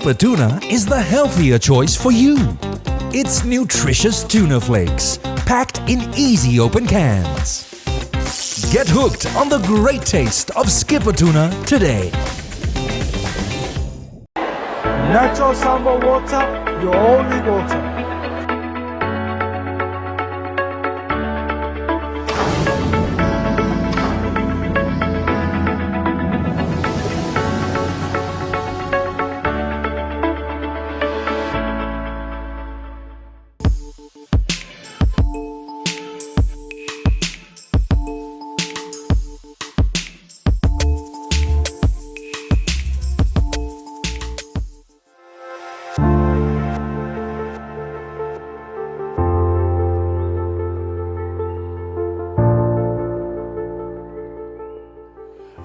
Skipper Tuna is the healthier choice for you. It's nutritious tuna flakes, packed in easy open cans. Get hooked on the great taste of Skipper Tuna today. Natural samba water, your only water.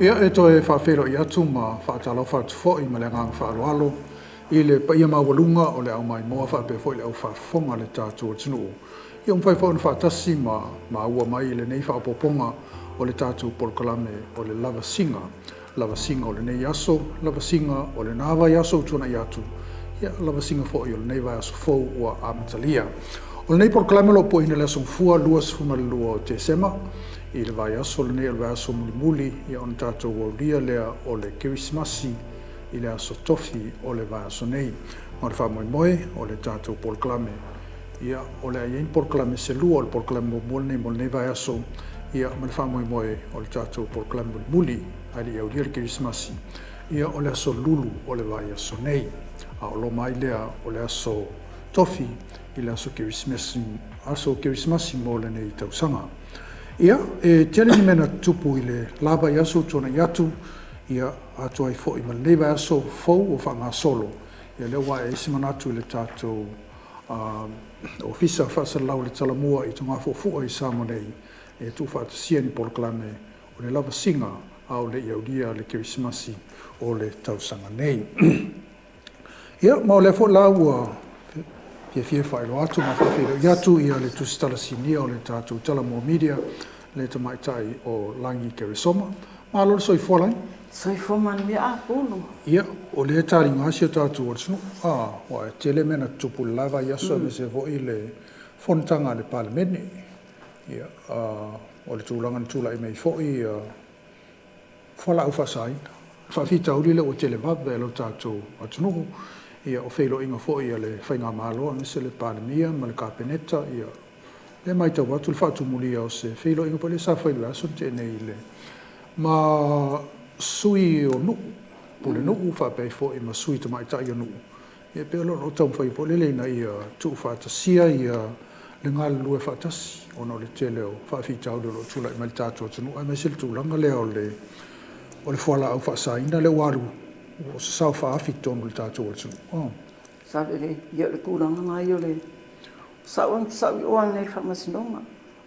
Ia e toe whawhero I atu ma whaatalo whaatufo I ma le ngang whaaloalo I le paia mawalunga o le au mai moa whaapefo I le au whaafonga le tātua tunu. Ia mwhaiwhau na whaatasi ma ua mai le nei whaapoponga o le tātua polokalame o le lava singa. Lava singa o le nei aso, lava singa o le nāwai aso tuna I atu. Ia lava singa fo I o le nei vai aso fau ua amatalia. O le nei polokalame lo po ina le aso mfua luas fumalua o te sema. I le vai aso le nei le vai aso muli ia on tātou wauria lea o le kirismasi I le aso tofi o le vai aso nei. Ma le whamoe o le tātou polokalame. Ia o le aien polokalame se lua o le polokalame mo nei vai aso. Ia ma le whamoe o le tātou polokalame muli ai le auria le kirismasi. Ia o le aso lulu o le vai aso nei. A o lo mai lea o le aso tofi I le aso kirismasi mo le nei tausanga. Ia, tele ni mena tupu I le lava I aso tona I atu, ia atu ai fo I ma le vai aso fau o whanga solo. Ia leo wa simanatu I le tātou ofisa whaasalau le talamua I tunga fofua I Samonei, e tu whaatasia ni polokalame o le lava singa au le iaudia le kirismasi o le tausanga nei. Ia, ma o le fo lau fie whaelo atu ma whawhiro I atu ia le tusitala sinia o le tātou talamua media le tamaitai o Langi Keresoma. Ma alore soifua lai? Soifua man mea a pulu. Ia, o le tari ngasi o tātou o le sunu. Wa e tele mena tupu lava I aso me se vo I le fontanga le palemene. Ia, o le tūlanga tūla I mei fo I whala au whasaina. Whawhita uri le o tele vabda e lo tātou atunuhu. Ia o whailo inga fo ia le whainga māloa me se le palemia ma le kāpeneta ia le mai tau atu le whaatumulia o se whailo inga po le sa whailo aso te nei le ma sui o nuu po le nuu whapei fo I ma sui ta mai tai o nuu ia pe alo no tau whai po le leina ia tu whaatasia ia le ngā lue whaatasi o no le tele o whaafitau le lo tula I mai tātua tunu ai mai se le tūlanga lea o le whala au whaasaina le waru o se sau whaafi tonu le tātou atu. Sa le ia le kūranga ngai o le sau I oan nei whamasinonga.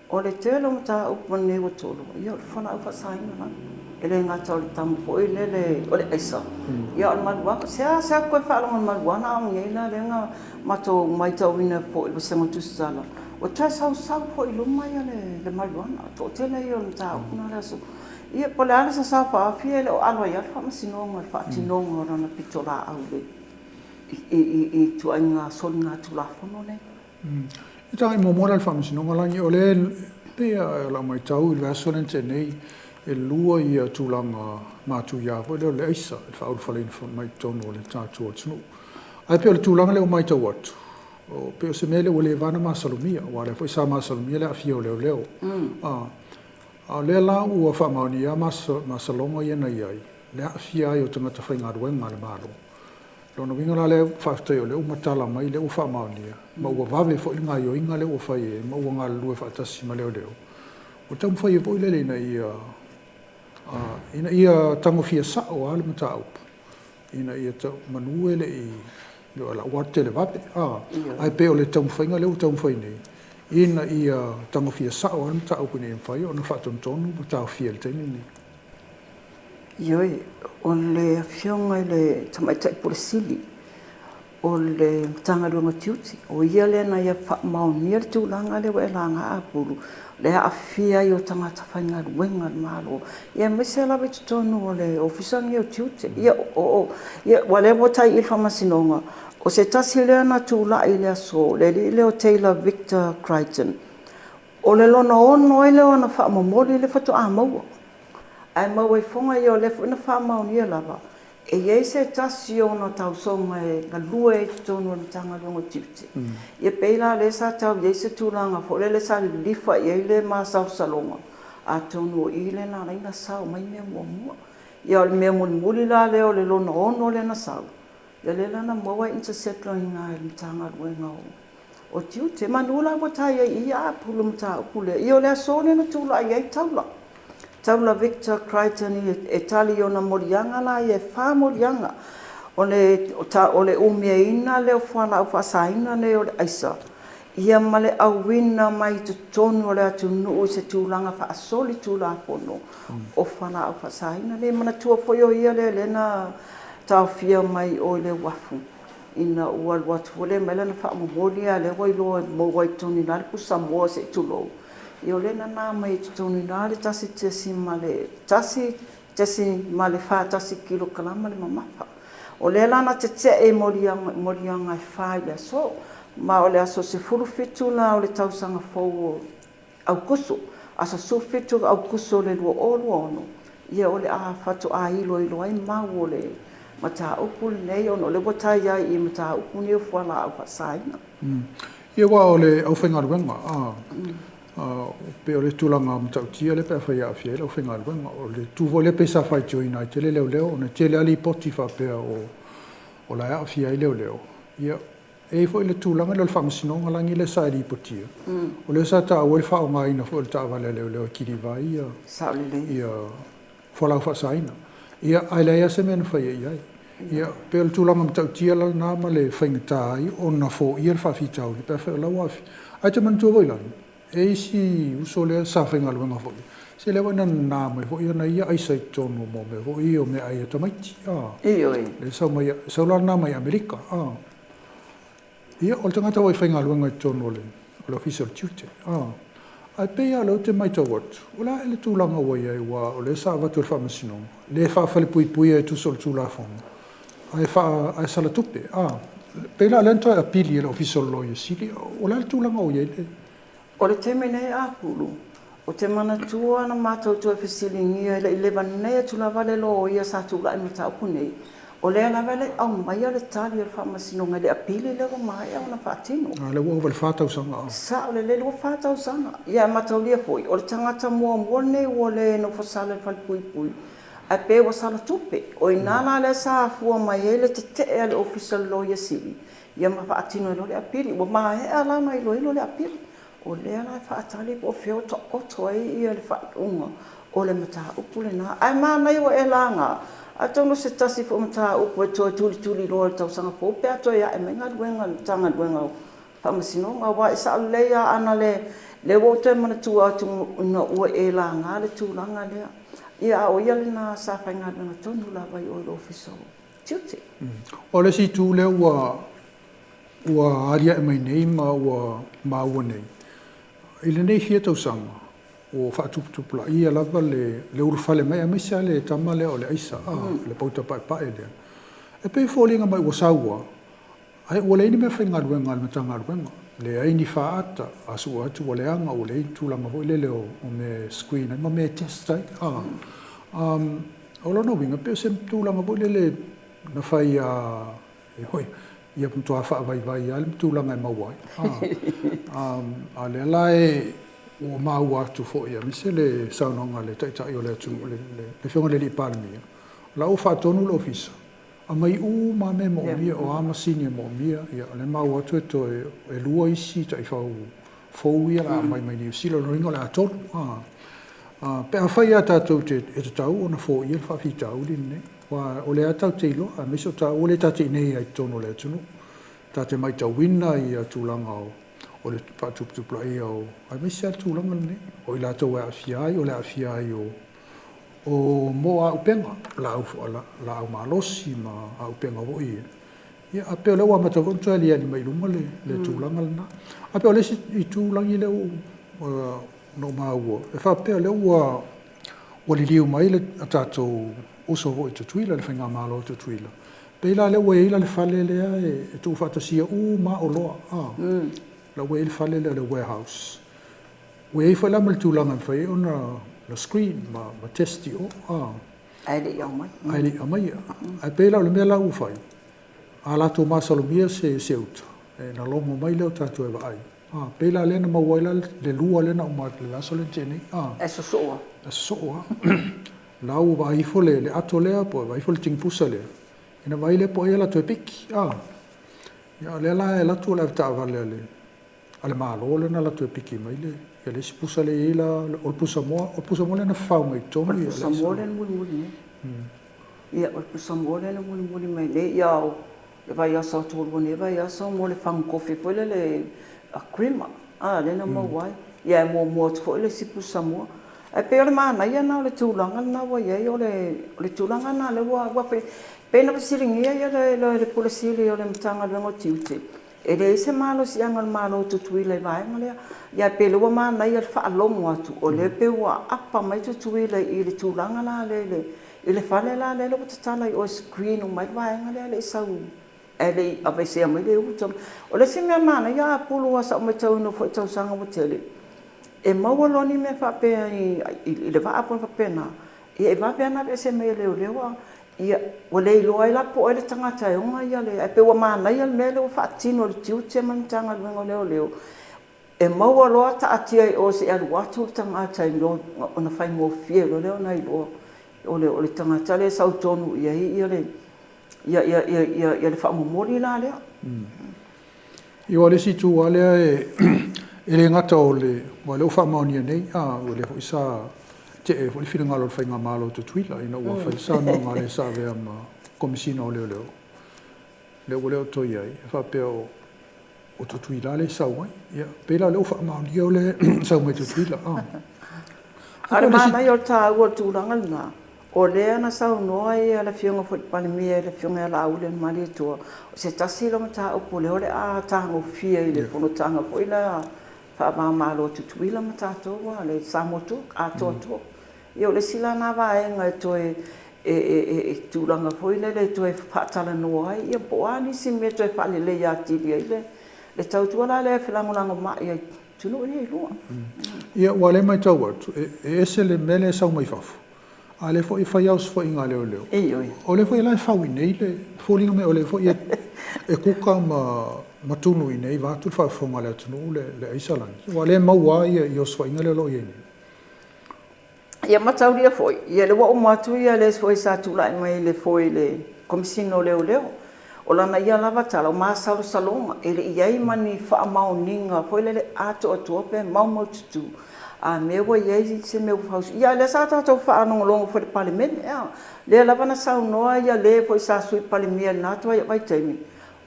O le tēlo ma tā upan nei watolo. Ia le whana au whasaina na. E le ngā tau le tamu po I le o le aisa. Ia o le maluanga. Sea koe whaalonga maluana au ngeina le ngā mato mai tau ina po I wasenga tusitala. O tā sau po I lumai a le maluana. Tō tēnei o le tā upuna le aso. Ia po le ala sa whaafia le o aloa ia le whamasinonga le whaatinonga o rana pitola au le I tua inga soli ngā tulafono nei. I tangi momora le whamasinonga langi o le pea la mai tau I le aso lente nei e lua I tūlanga mātu iāko leo le aisa e whauru whaleina mai tono o le tātua tunu. Ai pea le tūlanga leo mai tau atu. O pea se mele o le vana masalumia, wa le fo isa masalumia le afia o leo. A le la ua whamaoni a masalonga ia nei ai. Le afia ai o tangata whainga ruenga le malo. Lono winga la le whaftai o le umatala mai le ua whamaoni ia. Ma ua vave fo ili ngā yo inga le ua whai e, ma ua ngā lue whaatasi ma leo. O tamu whai e po ile le ina ia tango fia sa o ale mata aupu. Ina ia manue le I leo la wate le vape. Ai pe o le tamu whainga leo tamu whai nei. Ina ia tango fia sa o ale mata aupu nei mwhai o na whaatontonu ma tau fia le teini nei. Ioi, o le fionga I le tamaitai poresili. o le tangaronga tiuti o ia le na ia fa mau ni le tulanga le we langa apulu le afia yo tangata fainga wenga malo ia mesela bit tonu o le ofisa ni o tiuti ia ia wale bota il famasinonga o se tasi le na tula ile so le o Taylor Victor Crichton o le lona ono ile ona fa momoli le fatu amau ai mau e fonga yo le na fa mau ni lava e ia se tasi ona tau songa e galua e tonu le tangaronga tiuti ia peila le sa tau ia se tulanga fo le sa lifa ia le ma sa salonga a tonu ile na reina sa mai me mo ia le me muli la le o le lona ono le na sa le lana mo interceptor nga le tangaronga o tiuti manula mo tai ia pulum ta pule io le sone na tula ia taula Taula Victor Crichton e tali ona morianga la e fa morianga o le umia ina le fala fa saina le o aisa ia male awina mai te tonu o le atu no se tulanga fa soli tula fono o fala fa saina le mana tua foi o ia le na ta fia mai o le wafu ina wal watu le mele na fa moria le wai lo mo wai toni na ku samo se tulo io le na mai tonu na le tasi male fa tasi kilo kalama le mamafa o le lana te e morianga fa ia so ma o le aso se furu fitu na o le tausanga fo au kusu asa su fitu au kusu le lo ono ia o le a fatu a ilo ai ma o le mata upul nei ono le bota ia I mata upuni fo la au fasaina ia wa o le au whenga ruenga pe o le tulanga matautia le pe whai a fia le au whenga ruenga o le tuvo le pesa whai joina I te le leo o ne te le ali poti wha pea o la a fia I leo ia e fo le tulanga le whamasinonga langi le sa li potia o le sa ta o le wha o ngā ina fo le ta wale leo kiri vai ia whalau whasaina ia ai leia se mena whai ai ia pe o le tulanga matautia la nā ma le whaingata ai o na fo ia le whawhitau li pe whai lau afi ai te mantua voi langi e si uso le sa whainga luenga fo se le wana nā mai fo ia na ia aisa I tonu mo me fo ia o me ai tamaiti le sau la nā mai Amerika ia o le tangata wai whainga luenga I tonu le official duty ai pea lau te mai tau atu o la ele tūlanga wai ai wa o le sa watu le whamasinonga le whawhale pui ai tu sol tūla fonga ai sala tupe pea la lento ai apili le official lawyer sili o la le tūlanga wai ai le o le teme nei apulu o te mana tua na mātou tua whesilingia I le vanea tula vale lo ia sa tula I mata upu nei o le ala vale au mai le tali o le whamasinonga le apili le o mai au na whaatino le ua le whātau sanga sa o le lua whātau sanga ia matau lia poi o le tangata mua nei o le no whasale whalpui a pe wa sala tupe o inana le sa fua mai ele te le official lawyer sili ia ma whaatino le apili o mai ala mai lo le apili o le ana whaatali o whio to oto ai ia le whaatunga o le mata upu le na ai mana iwa e langa a tono se tasi fo mata upu e toi tuli loa le tausanga po pe ato ia e menga duenga tanga duenga whamasinonga wa isa leia ana le wote mana tua atu una ua e langa le tūlanga lea ia o ia le na sa whainga duenga tonu la vai o le official duty o le si tū le ua aria e mai nei ma ua nei I le nei fia tausanga o whaatuputupula ia lava le urufale mai amisa le tamale o le aisa le pauta pae lea e pei fōlinga mai ua saua ai ua leini mea whainga ruenga le matanga ruenga le aini whaata asu atu o le anga o le aini tūlanga hoi le leo o me screen ma me testai o lana winga peo se tūlanga hoi le na whai hoi ia puntua whaavai ale tūlanga e mauai. A le lai o mau atu fo ia mise le saunonga le taitai o le atu le whionga le li pārmia. La o whaatonu le ofisa. A mai ma me mo mia o ama sini mo mia ia le mau atu e to e lua isi tai fau ia la mai ni usila no ringo le atonu. Pe a whai a tātou te tau o na fo ia le whawhitau line. Wa o le atau te ilo, a miso ta o le tate nei ai tono le atunu. Tate mai ta wina I a tūlanga o le pātuputupula I au. A misi a tūlanga nei. O I la tau e awhiai, o le awhiai o mo a upenga. La au malosi ma a upenga o I. ia a pe le wa mata ko tsa lia ni mai lunga le tūlanga na a pe le I tūlangi le no mau e fa pe le wa li liu mai le atato uso ho I tuila le whainga malo tuila pe la le wei la le fale le e tu fa tasia ma o loa la wei le fale le warehouse wei fa la mal tūlanga fai ona la screen ma testi ai le mai ai le mai ai pe la le me la u fai ala to masalomia se uta e na longo mai le tato e vai pe la le na mawaila le lua le na o le la sole tene e so la u vai fo le ato le po vai fo le ting pusa le ina vai le po ela to e piki ya le la tu la ta vale le ale malo le na la to e piki mai le ya le si pusa le ila o pusa mo le na fa mai tono ya pusa mo le muli ya o pusa mo le muli mai le ya e vai asa tolu ne vai asa mo le fang coffee po le a crema le na mo wai ya mo fo le si pusa mo e pe le mana ia na le tūlanga na wa ia o le tūlanga na le wa pe na siringia ia le polisi le o le mtanga le ngo tiute e le se malo si anga malo tutui le vai ngale ia pe le wa mana ia fa longo atu o le pe wa apa mai tutui le I le tūlanga na le fale la le lo tala o screen o mai vai ngale le sau ele ave se mai le utom o le se me mana ia pulu wa sa mai tau no fo tau sanga mo tele e mawaloni me fa pe I le va apon fa pena e va pe na se me le wa ia o le lo ai la po ele tanga tai o ia le pe wa mana ia me le fa tino le tiu te man tanga ngo le e mawalo ta atia o se al watu tanga tai no ona fai mo fie lo le na I o le tanga tale sa tonu ia le ia le fa mo mori la le io le si tu ale ele ngata o le fa maoni nei o le isa te e le fina ngalo fa ngamalo to twila ina wa fa sa no ngale sa ve ma komisino le to ia fa pe o to twila le sa wa ia pe la le fa maoni o le sa mai to twila ara mana yo ta o tu ranga o le ana sa no ai la fionga fo pa mi le fionga la u le mali to se ta si lo ta o pole o le ta ngo fie le fono tanga fo ila fa ma lo tu twila mata to wa le samoto a to io le sila na va nga to e tu langa fo ila le to e fa tala no ai ia po ani si me to e fa le ya ti le tau tu la le fa lango ma ia tu no ni lo ia wa le mai tau e se le mele sa mai faf ale fo I fai aus fo inga leo o le fo I lai fau nei le fo linga me o le fo e kuka ma tunu I nei va tu fa fonga le tunu le aisalangi wa le maua I os fo inga leo lo I ia matauria foi ia le wa o matu ia le foi sa tu lai mai le foi le komisino leo o lana ia lava tala o masalo salonga ele ia I mani fa mauninga foi le ato pe mau tutu a me wa ia se me fa ia le sa ta fa no longo foi parliament le lava na sa no ia le foi sa sui parliament na to ia vai taimi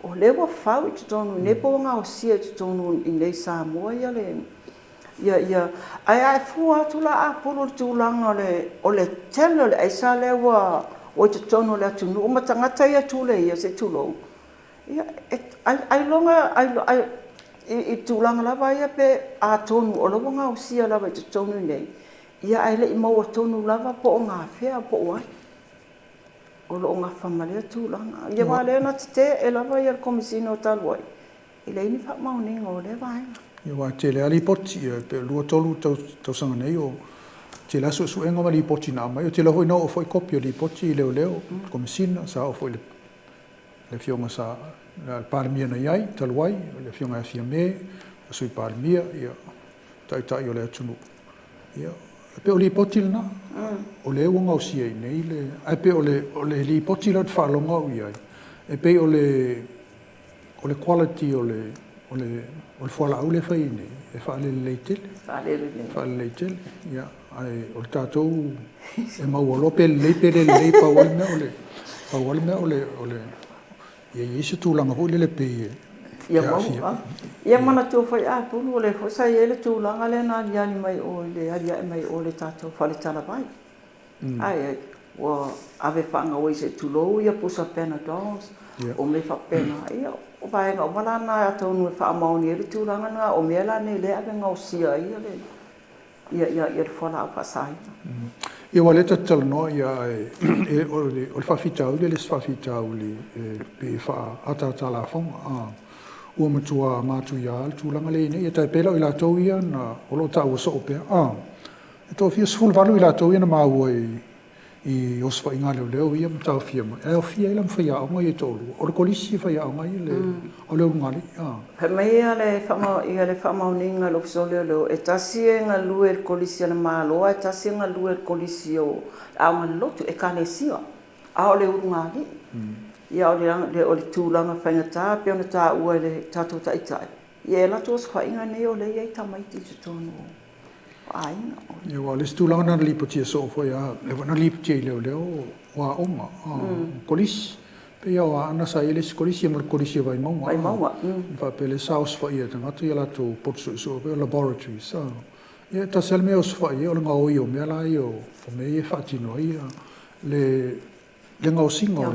o le wa fa I tonu ne po nga o sia tonu I nei sa mo ia le ia ai fu atu la a polo tūlanga o le tele le ai sa le wa o te tonu le atu no matanga tai atu le ia se tulo ia ai longa ai I tūlanga lava ia pe a tonu o lobo ngā usia lava I te tonu nei ia ai le I maua tonu lava po o ngā whea po o ai o lo o ngā whamalea tūlanga ia wale na te e lava ia komisino taluai I le ini wha mauninga o le vaenga ia wa te le ali poti pe lua tolu tau sanga nei o te la su enga ma li poti na mai o te la hoi no o foi kopio li poti leo komisina sa o foi le fionga sa la parmia na iai taluai le fionga fia me o sui parmia ia tai o le atunu ia pe o li poti na o le wanga o sia nei le ai pe o le li poti la fa longa o iai e pe o le quality o le fola au le fai nei e fa le leitele ia ai o tatou e mauolo pe le pa wale me o le ia se tūlanga hoi le pe ia mau ia mana tu fai a pulu le fo sai ele tūlanga le na ia ni mai o le aria mai o le tatou fa le tala vai ai Wa ave whanga oi se tulo ia pusa Panadols. O me whapena ia. O vai ngā malana a tonu e whaamaoni e tūranga ngā o mea la nei lea ngā o sia ia le. Ia whana au whasaina. Ia wale tatala no ia o le whawhitau le whawhitau le pe wha atata la whonga. Ua matua mātu ia al tūranga le ine. Ia tai pela o i la tau ia na o lo tau o so opea. E tō fia sfulu walu i la tau ia na māua i oswa inga leo ia mtau fia mai. E o fia ila mwhai aonga i tōlu. O le kolisi whai aonga i le o leo ngali. He mei ia le whamauninga lo fiso leo e tasi e ngā lue le kolisi ana māloa, e tasi e ngā lue le kolisi o aonga lotu e kane sia. A o le urungali. Ia o le tūlanga whaingata, pe ona tā ua le tātou taitai. Ia e lato os whainga nei o le iei tamaiti te tonu. Ainga. Ia wa le tūlanga nana lipotia so fo ia, le wana lipotia i leo wa onga. Kolisi. Pe ia wa ana sa ele kolisi ma kolisi vai maunga. Vai maunga. Fa pe le saus fa ia tangata ia lato potso so pe laboratories. Ia ta sel me os fa ia o le ngā oi o mea la i o me ia whaatino ia le ngau singa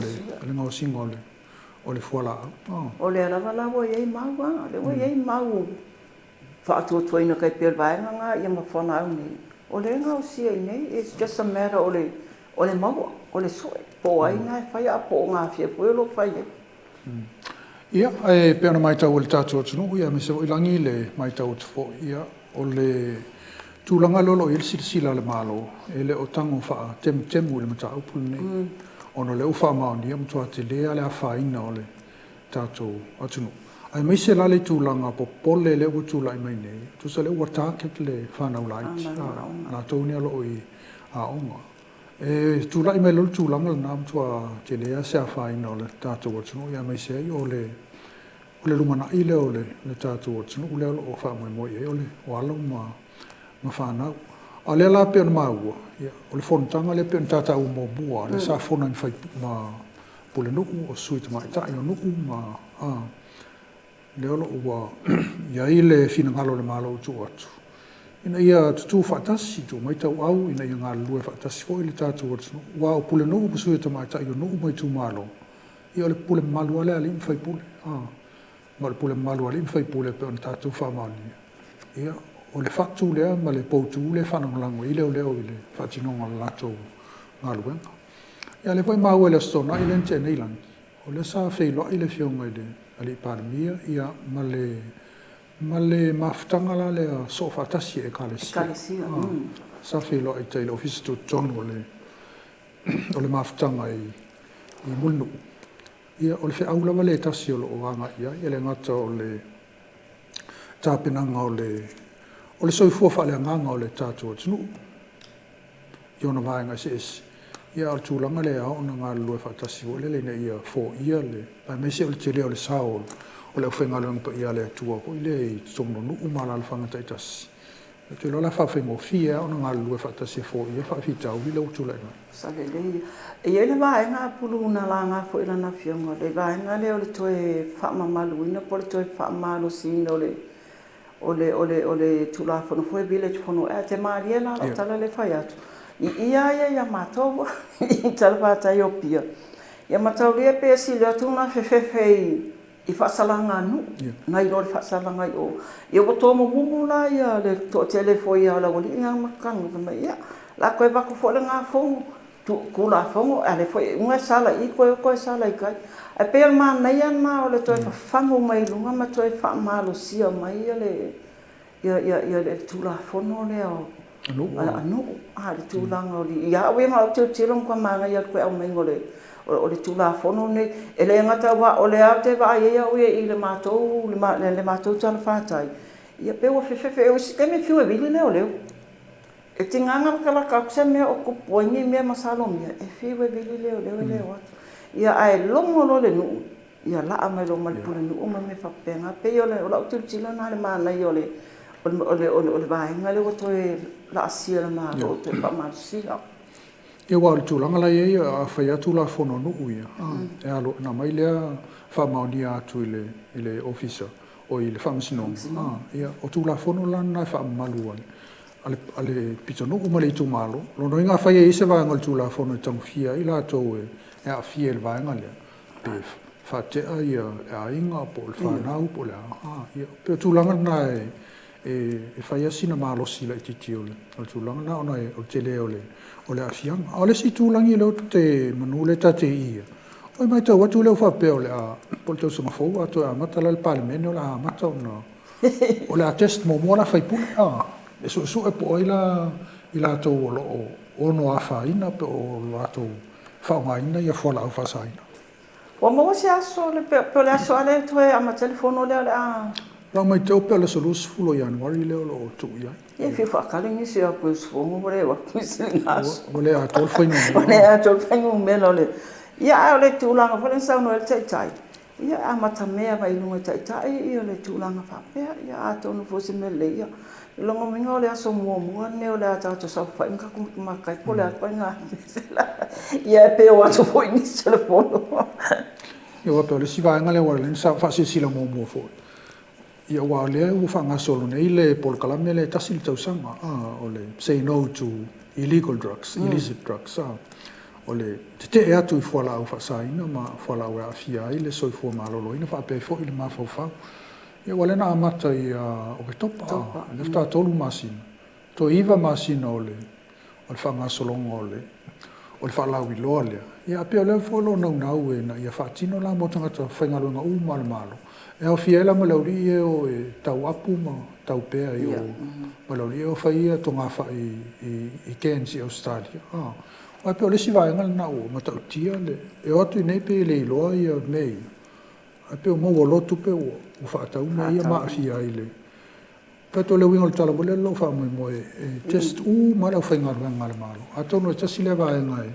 o le fuala. O le arawalawa iei maua, le wa iei mau. Whaatuatuaina kai pēr vaenga ngā ia ma whana au nei. O le ngau sia i nei, it's just a matter o le maua, o le soe. Po ai ngā e whai a po ngā fia puelo whai e. Ia, e peona mai tau o le tātua tunu, ia me se o ilangi le mai tau tufo, ia o le tūlanga lolo i le sila le malo, e le o tango wha temu le mata upul nei. Ono le uwha maoni, ia mtua te lea le a whaina o le tātou atunu. Ai mai se la le tūlanga po pole le ua tūla i mai nei, tu sa le ua tāket le whanau laiti, ana tōni alo i a onga. E tūla i mai lolo tūlanga le nām tua te lea se a whaina o le tātou atunu, ia mai se ai o le lumana i le o le tātou atunu, ule alo o wha mai moi e o le o alo ma whanau. A le la pe ma ua o le fontanga le pe tata u mo bua le sa fona in fai ma pole no o suit mai ta yo no ma le olo ua ia ile fina ngalo le malo tu atu ina ia tu fatasi tu mai tau au ina ia ngalo lue fatasi foi le tatu atu wa o pole no o suit mai ta yo no mai tu malo ia le pole malo ale ali fai pole ma le pole malo ali fai pole pe tatu fa mali ia o le fatu lea ma le poutu le whanangalango i leo i le whatinonga lato ngā luenga. Ia le whai maua le stona i lente nei langi. O le sa whailoa i le whionga i le ali paramia ia ma le mafutanga la le so whatasi e kalesia. Sa whailoa i teile ofisi tu tonu o le mafutanga i mulnu. Ia o le whiaulawa le tasi o lo o anga ia le ngata o le tāpenanga o le soifua whaaleanganga o le tātua tunu. I ona vaenga se esi. Ia o le tūlanga le au na ngā lue whaatasi o le leina ia 4 ia le. Pai mese o le te leo le sao o le whainga luenga pa ia le atua ko i le i tongo nu umala le whangata i tasi. Te lola whawhengo fia o na ngā lue whaatasi 4 ia whaafitau i le utula ina. Sake le ia le vaenga puluna la ngā fo ila na fionga. Le vaenga le o le toe whaamamalu ina po le toe whaamalo sina o le tula fono foi village fono e te maria la tala le fai atu ia matou i tala pata i opia ia matou le pe si le atu na fe i fasalanga nu ngai ro fasalanga i o to mo mumula ia le to telefoi ala wali nga makang ma ia la ko ba ko fo le nga fo tu kula fo ale foi unha sala i ko sala i kai e pe ma nei ana o le toi fango mai lunga ma toi fa malo sia mai le ia le tula fono le o anu le tulanga o ia we ma o te long kwa manga ia ko au mai ngole o le tula fono ne ele ngata wa o le ate va ia o i le matou le matou tala fatai ia pe o fe o si keme fiu e vile le o le e tinganga kala ka se me o ko poini me masalo me e fiu e vile le o ia ai longo lo le nu ia la ama lo mal pula nu uma me fa penga pe yo le o la tu tila na le mana yo le o vai nga le o to la sia ma o te pa ma sia ia wa tu langa la ia fa ia tu la fono nu ia e alo na mai le fa maunia tu ile officer o ile fa msino ia o tu la fono la na fa malu ale pitonu uma le tu malo lo no inga fa ye se va ngol tu la fono tang fia ila to e a fia le va ngale pe fa te ai a inga po le fa na po la ia pe tu langa na e fa ye sina malo si la titiole o tu langa na ona o te le o le afia o le si tu langi le te manule ta te ia o mai te watu le fa pe o le a po te so fo wa to a mata le palmeno la mata no o le test mo mo la fai pu e so e po ila to o no afa ina pe o la to fa nga ina ia fola o fa saina o mo se aso le pe le aso ale to e ama telefono le a la mai te pe le solus fulo januari le o tu ia e fi fa kale ni se a po so mo le wa kusi ngas o le a tol foi no o le a tol foi no me lo le ia le tu la fa le sa no el tai ia amata mea vai lunga tai ia le tu la fa pe ia a to no fosi me le ia longo minga ole aso mo ne ole ata to sa fa inga ku ma kai pole a nga ia pe o ato foi ni telefono ia pe le si va ngale wa le sa fa si la mo fo ia wa le u fa nga solo nei le por kalamne le tasil tau sanga ole say no to illegal drugs illicit drugs ole te e atu i fola u fa saina ma fola u afia ile so fo malolo ina fa pe fo ile ma fo fa ia wale na amata i o ke topa le fta tolu masina to iva masina ole whanga solonga ole fa lau i loa lea ia pe ole folo nau e na ia whaatino la mo tangata whaingalunga malo malo e o fiela ma lauri e o tau apu ma tau pea i o ma lauri e o whaia tonga whai i Cairns Australia ai pe ole si vaenga na o ma tau tia le e o atu i nei pe le i loa ia mei ai pe o mo lotu pe o whaatau me ia maa si ai le. Kato le wingo le tala mo le lo wha mo just ma lau whaingaru ngale malo. A tono e tasi le wae ngai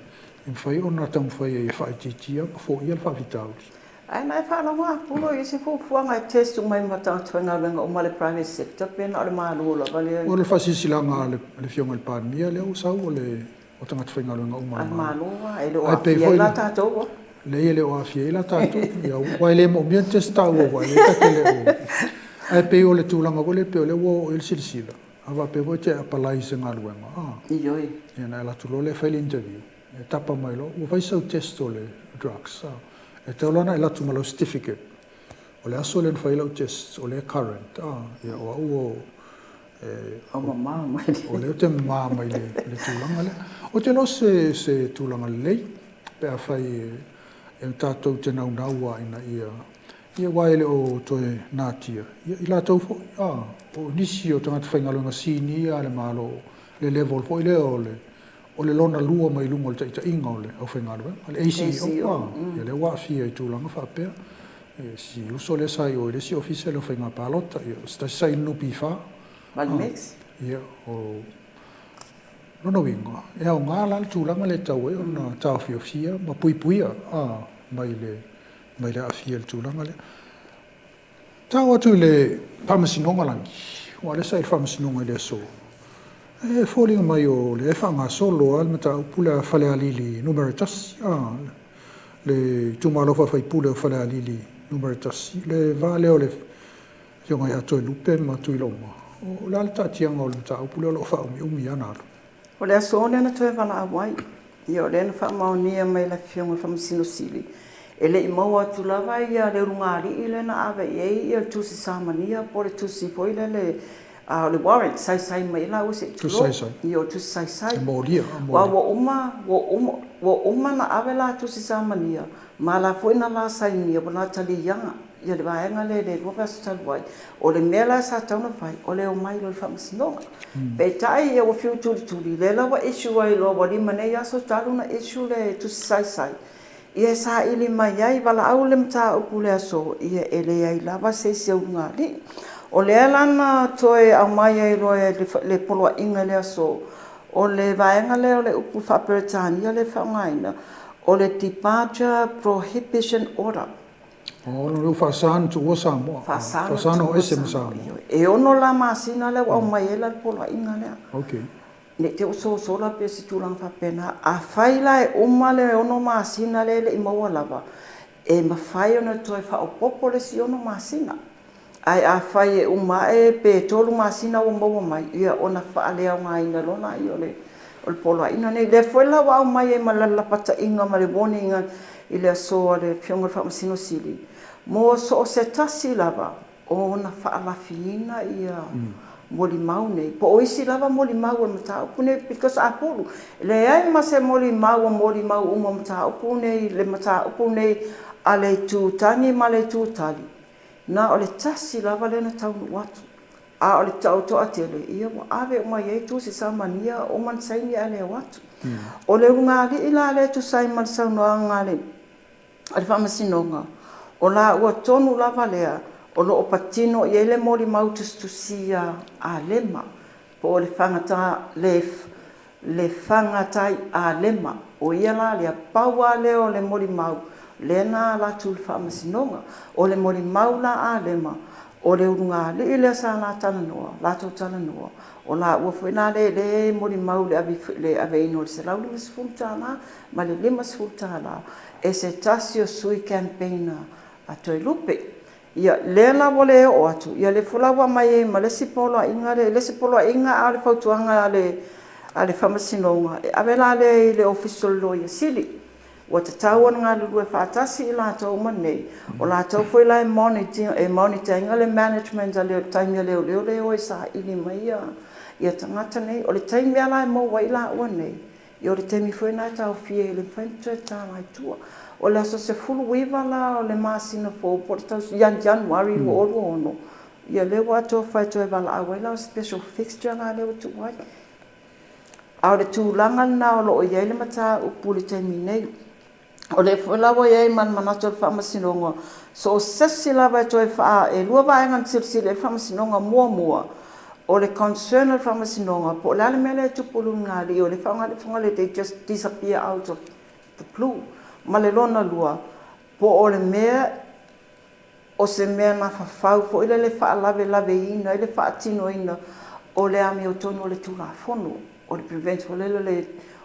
in whai o na tau whai e whai titia fo ia le whawitauti. Ai nai wha longa pulo i se fuanga e test mai mata whaingaru o male private sector pena o le malo la vale. O le whasisilanga le fionga le pāmia le au sau o le o tangata whaingaru o male malo. E le o awhia la tātou le ele o afia la tato ia wai le mo bien testa o wai le takele o ai pe o le tulanga o le pe o le o el silsila ava pe vo te apalai se ngaluenga ioi ia na la tulo le file interview e tapa mai lo o vai sau testo le drugs e te olana la tu malo certificate o le aso le file o test o le current ia o mama mai o le te mama mai le tulanga le o te lo se tulanga le pe a fai e tātou te naua ina ia waele o toe nātia. I la tau fo, o nisi o tangata whaingalunga sini ia le malo, le level fo i le o le lona lua mai lungo le taita inga o le au whaingalunga. Le ACO, ia le wafia i tūlanga whapea. Si uso le sai o le si official o whainga palota, sta sai nupi wha. Malmex? Ia, o no winga. E au ngā la tūlanga le tau e o na tau fiofia, ma puipuia, mai le afia le tūlanga le. Tau atu le pamasinonga langi, wa le sai pamasinonga le so. E fōlinga mai o le whanga solo al mata upula whale alili numeratasi, le tūmalofa whai pula whale alili numeratasi, le vale o le yonga ia toi lupe ma tui loma. O le alta tianga o le mata upula lo wha umi anaru. O le aso le na toe wala awai, i o le na wha maunia mai la fionga whamasino sili. E le i mau atu lava ia le rungari i le na awe i e tusi samania, po le tusi po i le warrant, sai mai la use tulo. I o tusi sai. Moria. Wa wo uma na awe la tusi samania, ma la fuina la sai nia, po la tali yanga. Ia le vaenga le rupa sa talwai. O le mela sa tauna fai, o le o mai lo le whamasinonga. Pe tai e o fiu tuli, le lawa issue ai lo wari mane ia so talu na issue le tusi sai. Ia sa ili mai ai wala au le mta upu le aso, ia ele ai lava se unga li. O le alana toe au mai ai roe le poloa inga le aso, o le vaenga le o le upu whaperetani, ia le whaungaina, o le departure prohibition order. O no fasano tu o Samoa. Fasano ese Samoa. E ono la masina le o mai ela poloa inga le. Okay. Ne te uso sola pe si tulang fa pena a faila e umale ono masina le i maua lava e ma fai ona toi fa o popole si ono masina ai a fai e uma e pe tolu masina o mo mai ia ona fa le nga ina lona i ole o polo ina nei le foi la wa mai e malala pata inga male boninga i le so le fionga fa masino sili mo so se tasi lava ona fa la fina ia moli mau nei po oisi lava moli mau o mata pune because a pulu le ai ma se moli mau uma mata pune le mata pune ale tu tani male tu tali na o le tasi lava lena taunu watu a o le tau toa tele ia mo ave o mai tu se samania o man saini ale watu o le unga li ila le tu sai man saunu ngale ale fa masinonga o la ua tonu lava lea o lo o patino i ele mori mau tustusia a lema po o le whangata le whangata a lema o ia la lea paua leo le mori mau lena la tu le whamasinonga o le mori mau la a lema o le urunga le ile sa la tala noa la tu tala noa o la ua fuina le mori mau le ave ino le se lau le sfultana ma le lima sfultana e se tasio sui campaigna a toi lupe ia le la vole o atu ia le fulawa mai ma le sipolo inga le sipolo inga a le fautuanga ale famasinonga ave la le official lawyer sili o te tauan ngā lulu e whaatasi i la tau manei o la tau foi la monitoring le management a leo taimia leo e sa ili mai ia tangata nei o le taimia la mo wai la ua nei i o le taimi foi na tau fie le whaintua tāna i tua o le aso se fulu wiva la o le masina po po tau January o olu ono ia leo ato whai toi wala awai la o special fixture la leo tu wai a le tūlanga na o lo o iei le mata upu le taimi nei o le fulawa iei man manato le whamasinonga so o sesi lawa e toi wha e lua vaenga silsi le whamasinonga mua o le concern le whamasinonga po le ale mele tupulu ngari o le whanga they just disappear out of the blue ma le lona lua po o le mea o se mea na whawhau po ile le whaalave ina ile whaatino ina o le ami o tono o le tula fono o le prevent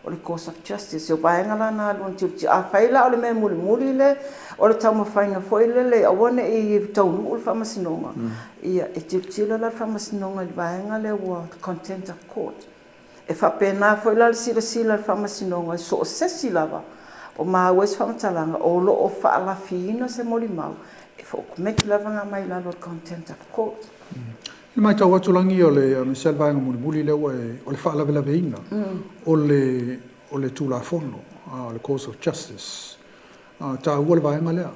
o le course of justice o vaenga la na luan tuti a whaila o le mea muli le o le tau mawhainga fo le awane i taunu o le whamasinonga ia e tuti la whamasinonga le vaenga le ua contempt of court e whapena fo le sila le whamasinonga so o sesi lava o ma wes whamatalanga o lo o whaalafina se moli mau e fo kumeki lava ngā mai la lo contempt of court I mai tau atulangi o le Michelle Vaenga muli le o le whaalawelaweina o le tūlafono o le course of justice ta ua le vaenga lea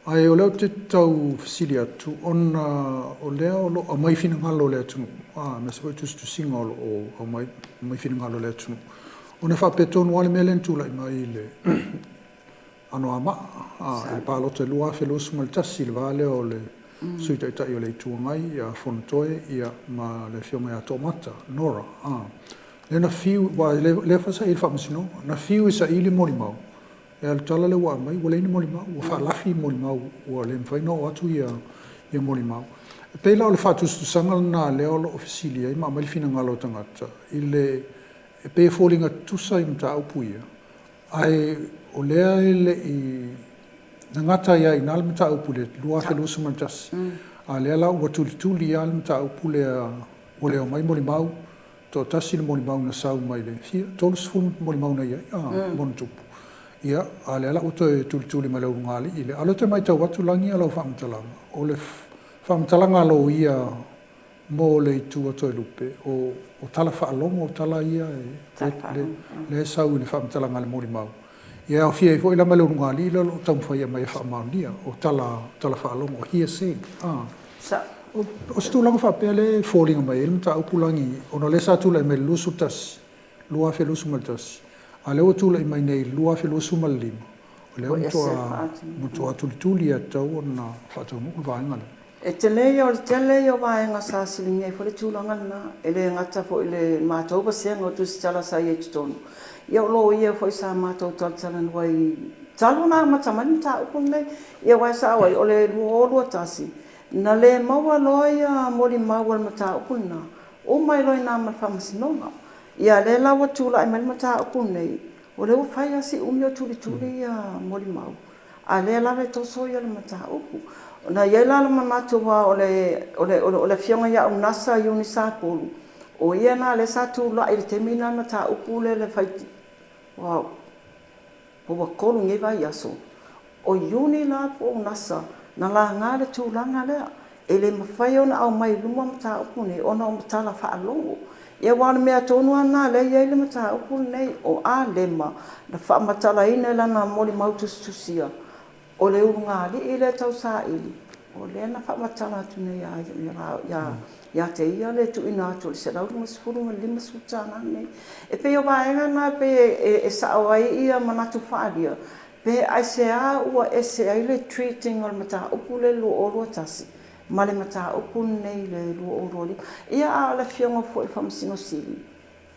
ai o leo te tau fasili atu o lea o lo a mai finangalo le atunu me se wai tustu singa o mai finangalo le atunu o ne whapetonu ale mele ntula I mai le ano ama le pālota lua whelosu ma le tasi le vale o le sui taitai o le tuangai ia fonotoe ia ma le whionga ia tomata Nora le na fiu wa le fasa il famasino na fiu isa ili moli mau e al tala le wa mai wale ni moli mau wa fa lafi moli mau wa le mfaino atu ia moli mau pe la o le fatu sanga na le o ofisilia I ma mai fina ngalo tangata ile pe falling tusa I mta upuia ai o lea ele I ngata ia ina le mta upule lua felusu mantas a lea la ua tuli ia le mta upule o leo mai moli mau to tasi le moli mau na sau mai le fia tolu sfun moli mau na ia mon tupu ia a lea la uto e tuli ma leo ngali ile alo te mai tau watu langi alo whamtalanga o le whamtalanga alo ia mo le tu o toi lupe o tala whaalongo o tala ia le sau le whamtalanga le moli mau ia o fia I la maleu ngali la lo tau whaia mai whaamaunia o tala whaalongo o hia se o stulanga whapea le falling mai ele mta upulangi ono le sa tula I me lusu tasi lua fe lusu mal tasi a leo tula I mai nei lua fe lusu mal lima o leo mtoa tuli tau o na whatau nuku vaenga le e te leo vaenga sa silinga I fole tūlanga na ele ngata fo ele mātou pasenga o tusi tala sa I tonu ia lo ia foi sa mātou tala wai talo na matamani ta upunei ia wai sa wai ole luo tasi na le maua loia moli maua mata upuna o mai loi na ma famasinonga ia le lawa tula I mai mata upunei o le whai asi umio tuli ia moli mau a le lawe toso ia le mata upu Na ia la manatu wa ole fionga ya unasa yuni sa pulu. O ia na le sa tu la ile temina na ta upule le faiti. Wa wa kolu nge vai aso. O yuni la po unasa na la ngale tu langa le ele mafai ona au mai luma mata upune ona o mata fa alongo. Ia wana mea tonu ana le ia ile mata upune nei o a lema na fa mata la ina la na moli mautus tusia. O le unga li ile tau sa ili. O le na fa mata la tu nei ya te ia le tu ina tu se la uma sfuru ma lima sutana nei. E pe o vaenga na pe e sa o ai ia manatu fadia. Pe ai se a ua e se ai le treating o le mata upule lu o lo tasi. Ma le mata upune nei le lu o lo li. Ia a la fionga fo e famasino sili.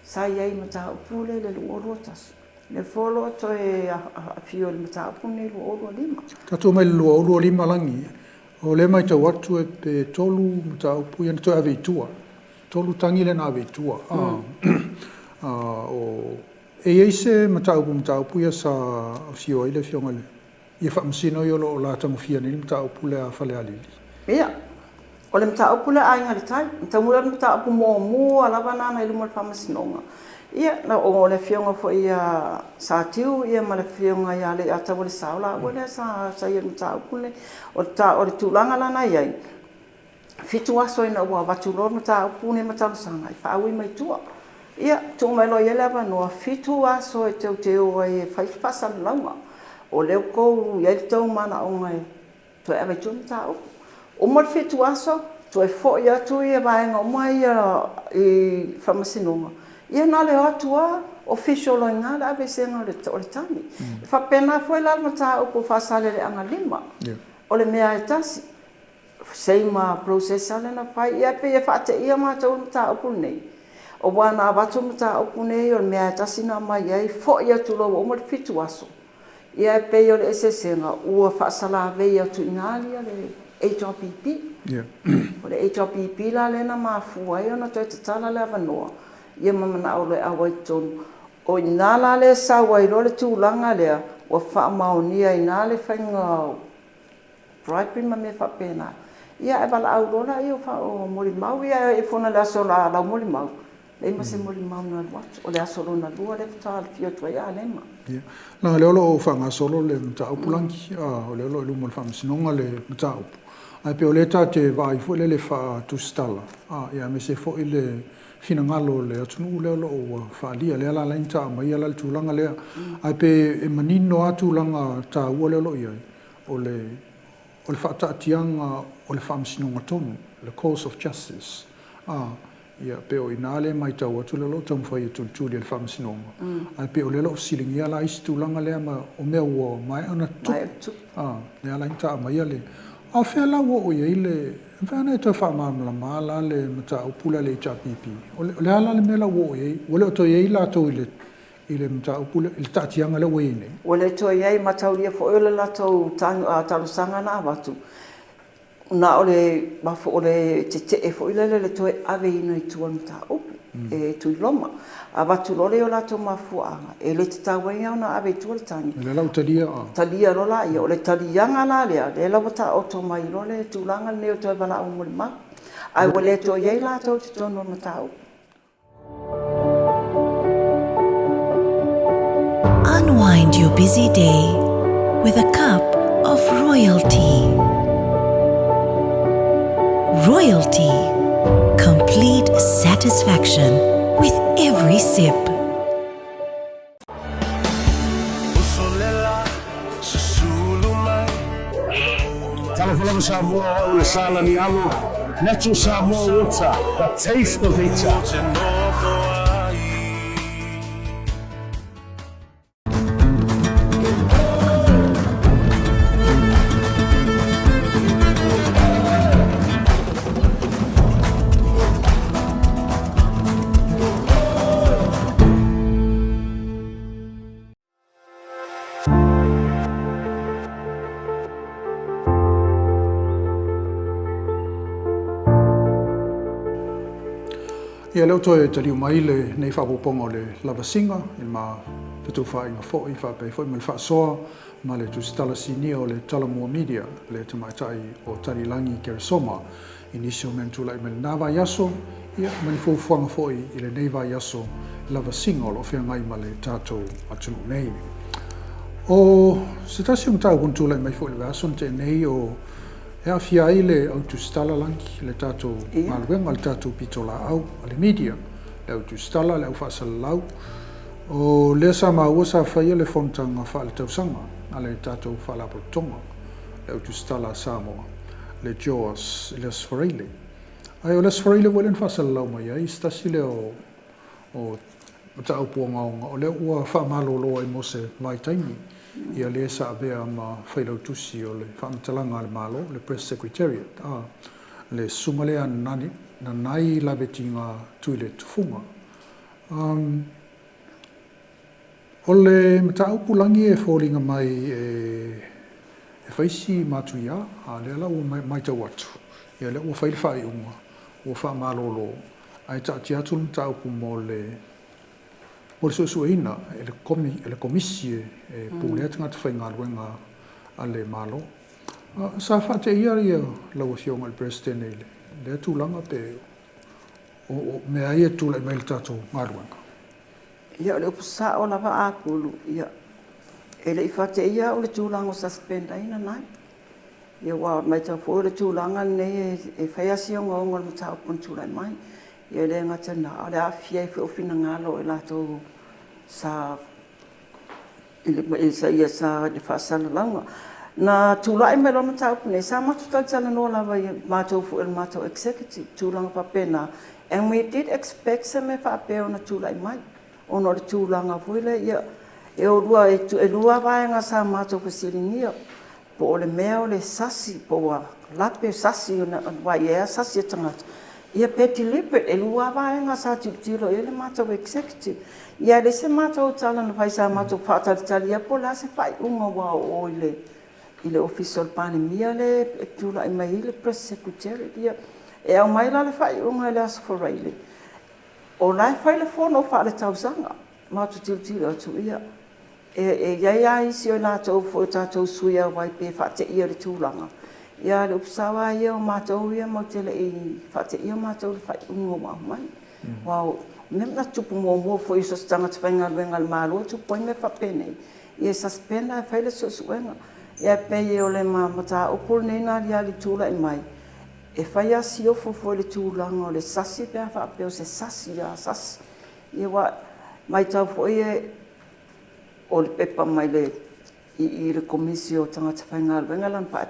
Sa iai mata upule le lu o lo tasi. Le folo to e a fio le mata upune lu o lo lima. Tato mai lu o lo lima langi. O le mai tau atu e pe tolu mata upu ia to ave tua. Tolu tangi le na ave tua. O e eise mata upu ia sa fio ai le fionga le. Ia famasino i o lo la tamufia ni mata upu le a fale alili. Ia. O le mata upu le ainga le tai. Tamura mata upu mo ala banana i lumo le famasinonga. Ia na o le fionga fo ia sa tiu ia ma le fionga ia le ata o le saula o le sa ia mata upu le o le tulanga lana ia. Fitu aso ina ua vatulor mata upu ne mata sanga i fawi mai tua. Ia tu mai lo ia lava no fitu aso e teu ai fai pasa lauma. O le ko ia tau mana o ngai to e vai tu mata upu. O mo fitu aso to e fo ia tu ia vai ngo mai i famasinonga. Ia na le atua official o nga la be senga le tani. Fa pena foi la mata o fa sale le anga lima. O le mea tasi. Sei ma process ale na pai ia pe fa te ia ma tau mata o nei. O wana watu mata o nei o mea tasi na mai ai fo ia tu lo o mo fitu aso. Ia pe o le senga o fa sala ve ia tu ngali le HRPP. O le HRPP la le na ma fu ai ona to te tala le avanoa. Ia mamana o le awai tonu. O ina la le sa wai lo le tūlanga lea, o wha maonia ina le whainga bribery ma me wha pēnā. Ia e wala au rola i o wha o mori mau, ia e whona le aso la lau mori mau. Le ima se mori mau na watu, o le aso rona lua le wha le fio tua ia le ma. Nā le olo o whanga solo le mta upulangi, o le olo e lumo le whamasinonga le mta upu. Ai pe o le ta te vai fu le wha tustala, ia me se fo i le fina ngalo le atunu le lo o faalia le ala lainta mai ala le tulanga le ai pe e manino atu langa ta ua le lo ia o le fata tianga o le famsino tonu le cause of justice ia pe o inale mai ta atu le lo tam fai tu le famsino ai pe o le lo silingi ala istulanga le ma o me o mai ana tu le ala lainta mai ale a fe la wo o ile Vana to fa mamla mala le mata upula le HRPP. Le ala le mela wo ye, wole to ye la to ile mata upula il tatianga le wene. Wole to ye mata ulia fo ile la to talu sanga na watu. Na ole ma fo ole te fo ile le to ave ina i tu mata upu e tu loma. A watu lole o la to mafuanga. E le te tawai au na ave tu le tani. Le lau talia Talia rola ia o le talianga la lea. Le la wata o to mai role tu langa le o to e wala o mori ma. Ai wale to ye la to te tono mata upu. Unwind your busy day with a cup of Royal Tea. Royal Tea. Complete satisfaction with every sip. Talafalama Samoa o le sala ni alo. Natural Samoa water, the taste of nature. Ia leo toi taliu mai le nei whapoponga o le lavasinga, i ma pe tu fa inga fo I fa pe fo me fa so ma le tu stala sini o le tala mo media le te mai tai o tari langi ke soma inisio men tu lai men nava yaso ia men fo fanga fo I le neva yaso lava single o fe ngai ma le tato atu nei o se tasi un tau tu lai mai fo le vason te nei o e a fia ile au tu stala langi le tato malwenga le tato pitola au le media le au tu stala le au fa salau o le sama usa fa ile fontanga fa le tau sanga ale tato fa la protonga le au tu stala Samoa le Joas le Sforile ai o le Sforile volen fa salau mai ai stasi le o tau puanga o le ua fa malolo ai mose mai taimi ia le sa bea ma whailo tusi o le whaamtalanga le malo, le press secretariat, le sumalea nani, na nai labetinga tui le tufunga. O le mta upulangi e fōlinga mai e whaisi matu ia, le ala ua mai tau atu. Ia le ua whaile whai unga, ua wha malolo, ai ta atu mta upu mo le o le susuina le komisie e pulea tangata whainga luenga a le malo. Sa whate ia lau fionga le presidente le atulanga pe o mea ia tula I mail tato ngā luenga. Ia le upusa o lava ākulu, ia e le I whate ia o le tūlanga o suspenda ina nai. Ia wā mai tau fō le tūlanga nei e whaiasi o ngonga le matau pun tūlai mai. Ia le ngata na o le awhia I whiofina ngalo e lato sa sa ia sa le whaasana launga. Na tūlai me lona tau pune, sa matutai tala no lava I mātou fu el mātou executive, tūlanga papena. And we did expect se me whaapeo na tūlai mai. Ono le tūlanga fuile, ia e o rua e lua vaenga sa mātou fasilingia. Po o le mea o le sasi, po wa lape sasi o na wai ea sasi e tangata. Ia peti lipe, e lua vaenga sa tilo e le mātou executive. Ia le se mātou tala na whai sa mātou whaatalitali, ia po la se whai unga wā o ile official panemia le e tula I mai le press secretary, ia e au mai la le whai unga le Sforile. O lai whai le whono wha le tausanga, mātou tilo atu ia. E ia isi o lātou fo tātou suia wai pe whate ia le tūlanga. Ia le upsawa ia o mātou ia mau tele I whate ia mātou le whai unga wā mai. Wow, nem na tupu mo fo iso tangata whainga luenga le malo, tupu me whapene. Ia suspenda e whaile suenga. Ia pei o le mamata opol nei nā ria li tūla I mai. E whaia si ofo fo le tūlanga o le sasi pēr whapeo se sasi ia sasi. Ia wa mai tau fo ia o le pepa mai le I le komisio tangata whainga luenga lan pai.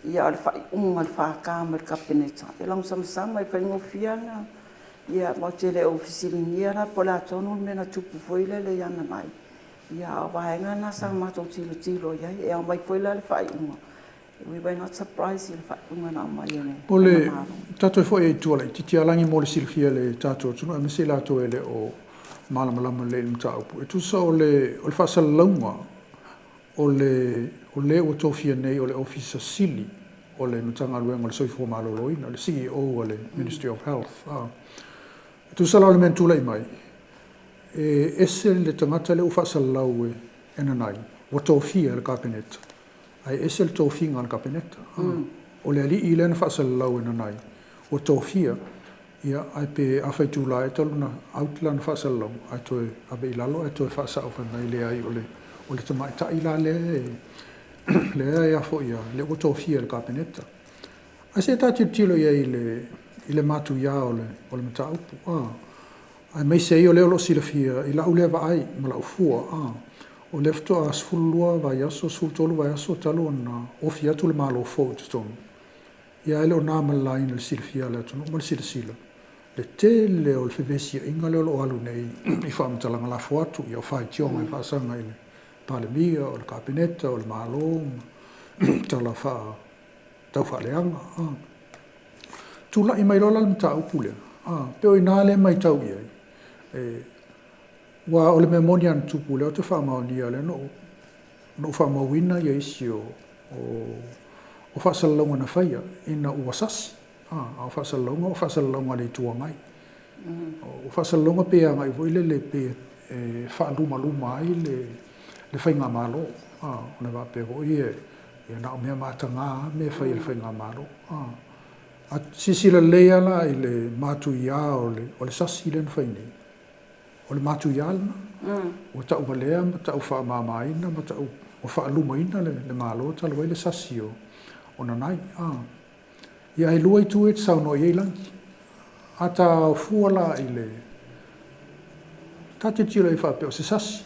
Ia le whai unga le whakama le kapeneta. E lang sama I whaingo fiana. Ia mo te le ofisilingia la po la tonu me na tupu foile le yana mai. Ia waenga na sa mato tilo ia e au mai foile le whai unga. We were not surprised le whai unga na mai ene. O le tato e fo e tuala I titi alangi mo le silfia le tato tunu a mese lato e le o malamalama le mtaupu. E tusa o le whaasalaunga o le o tofia nei o le ofisa sili o le mtanga luenga le soifo maloloina, le CEO o le Ministry of Health. Tu sala le mentula I mai. Ese le tangata le ufa salau e nanai. O tofia le kabineta. Ai ese le tofia le kabineta. O le ali I le na fa salau e nanai. O tofia ia ai pe afai tula e toluna outland fa salau. Ai toe abe ilalo ai toe fa sa ofa mai le ai o le tamai ta ila le ai afo ia le o tofia le kabineta. Ai se ta tilo ia I le matu ia o le mataupu. Ai mai se I o leo lo silafia, I lau lewa ai, ma lau fua. O lefto a sfulua vai aso, sultolu vai aso, talo na ofi atu le malo fo te tonu. Ia ele o nā malaina le silafia le atu, ma le sila. Le tele o le fevesia, inga leo lo alu nei, I whaamatalanga la fo atu, ia o whai tionga I whaasanga I le palemia, o le kabineta, o le malo, tala wha, tau wha leanga. Tula I mai lola le mta upule. Peo I nāle mai tau iai. Wa o le memonia an tupule o te whaamaonia le no whaamawina ia isi o whaasalalonga na whaia ina ua sasi. O whaasalalonga le tua mai. O whaasalalonga pea ngai voile le pe fa luma ai le whainga malo. Ona wa pe ho i na o mea matanga me whai le whainga malo. A sisila lea la i le matu ia o le sasi le whaini. O le matu ia lana. O tau walea, ma tau wha mamaina, ma tau o wha lumaina le malo, tala wai le sasi o na nai. Ia e lua i tu e te sau no i eilangi. A ta fuala i le ta te tira i whape o se sasi.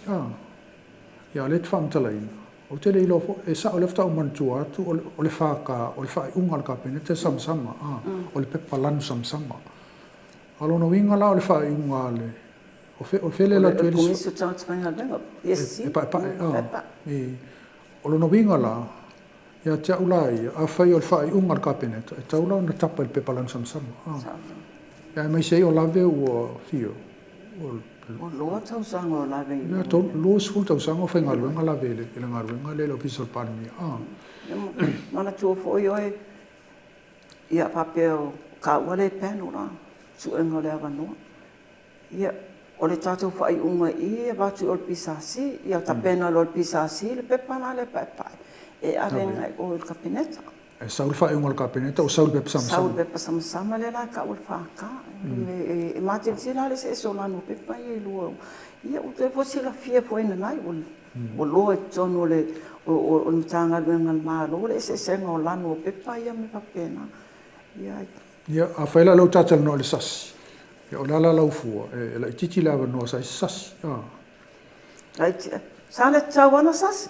Ia le te whamtalaina. O te le ilofo, e sa o le whata o mantua atu, o le whaka, o le whai unga le kapene, te samsama, o le pepa lanu samsama. Alona winga la o le whai unga le, o whele la tu e le... O le kumisu tautuanga lenga, yes, e pepa. O lona winga la, ia te aulai, a whai o le whai unga le kapene, e taula o na tapa le pepa lanu samsama. Ia mai sei o lave ua fio. O loa tausanga o lave i. Ia tau, loa sifun tausanga o whai ngaruenga lave le, ele ngaruenga le lo piso le palmi. Mana tua fo i oe, ia papeo ka ua le penu la, suenga le avanua. Ia, o le tātou whai unga i, e watu o le pisasi, ia ta pena lo le pisasi, le pepana le pepai. E arenga o le kapineta. E saul whai unga le kapeneta o saul pepa samsama. Saul pepa samsama le la ka ua le whaka. E mati sila le se so lanu pepa i lua. Ia o te fo sila fia po ina nai o loa e tono le o mtanga luenga le malo le se senga o lanu o pepa ia me papena. Ia a whaila lau tātal no le sasi. Ia o lala lau fua. E la ititi lawa no sa sasi. Sa le tau ana sasi.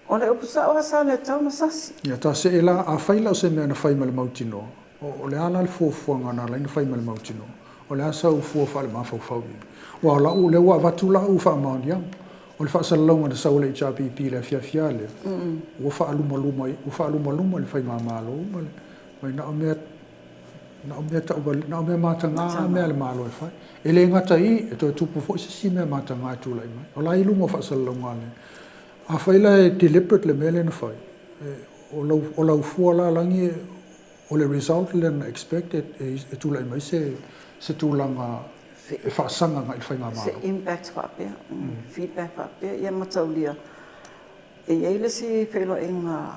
O le upusa o sa le tau na sasi. Ia ta se e la a whaila o se mea na whaima le mautino. O le ala le fuafuanga na laina whaima le mautino. O le asa u fuafa le mawhauwhau. Wa la u le wa watu la u wha maoni am. O le wha salalonga na saule i chapipi le fia le. O wha aluma le whaima malo. Mai na o mea matanga mea le malo e whai. E le ngata i, e toi tupu fo si mea matanga e tūlai mai. O la iluma wha salalonga le. A whaila e deliberate le mea le na whai. O lau fua la langi o le result le na expected e tūlai mai se tūlanga e whaasanga ngai le whainga malo. Se impact whapea, feedback whapea, ia mataulia. E eile si whelo inga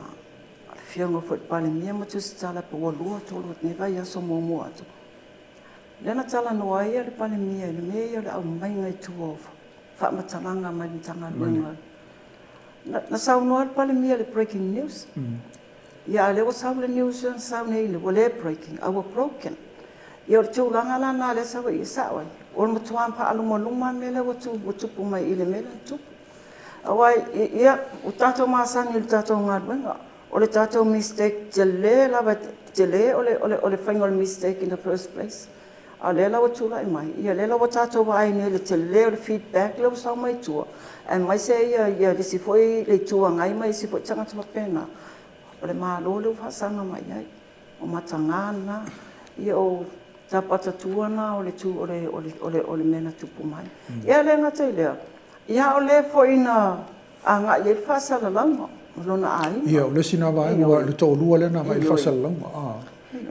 whianga whaut pale mia matu si tala pa walua tolo at newa ia so momo atu. Lena tala noa ia le pale mia, le mea ia le au mai ngai tuofa. Wha matalanga mai mitanga luenga. Na sau noa le pale mia le breaking news. Ia le o sau le news and sau nei le wale breaking, awa broken. Ia o tūlanga la nā le sawa i sawai. O le matuan pa aluma luma mele o tupu mai i le mele tupu. Awai, ia, o tātou māsani le tātou ngā ruenga. O le tātou mistake, te le lawa, te le o le whainga le mistake in the first place. A le lawa tūla i mai. Ia le lawa tātou wai ne le te le o le feedback le o sau mai tua. E mai se ia le si foi le tua ngai mai si foi tangata pena. O le mālo le whasanga mai ai. O matangana, ia o tapata tuana o le mena tupu mai. Ia le ngata i lea. Ia o le foi na anga i le whasala langa. Lona ai. Ia o le sina vai le to lua le na mai le whasala langa.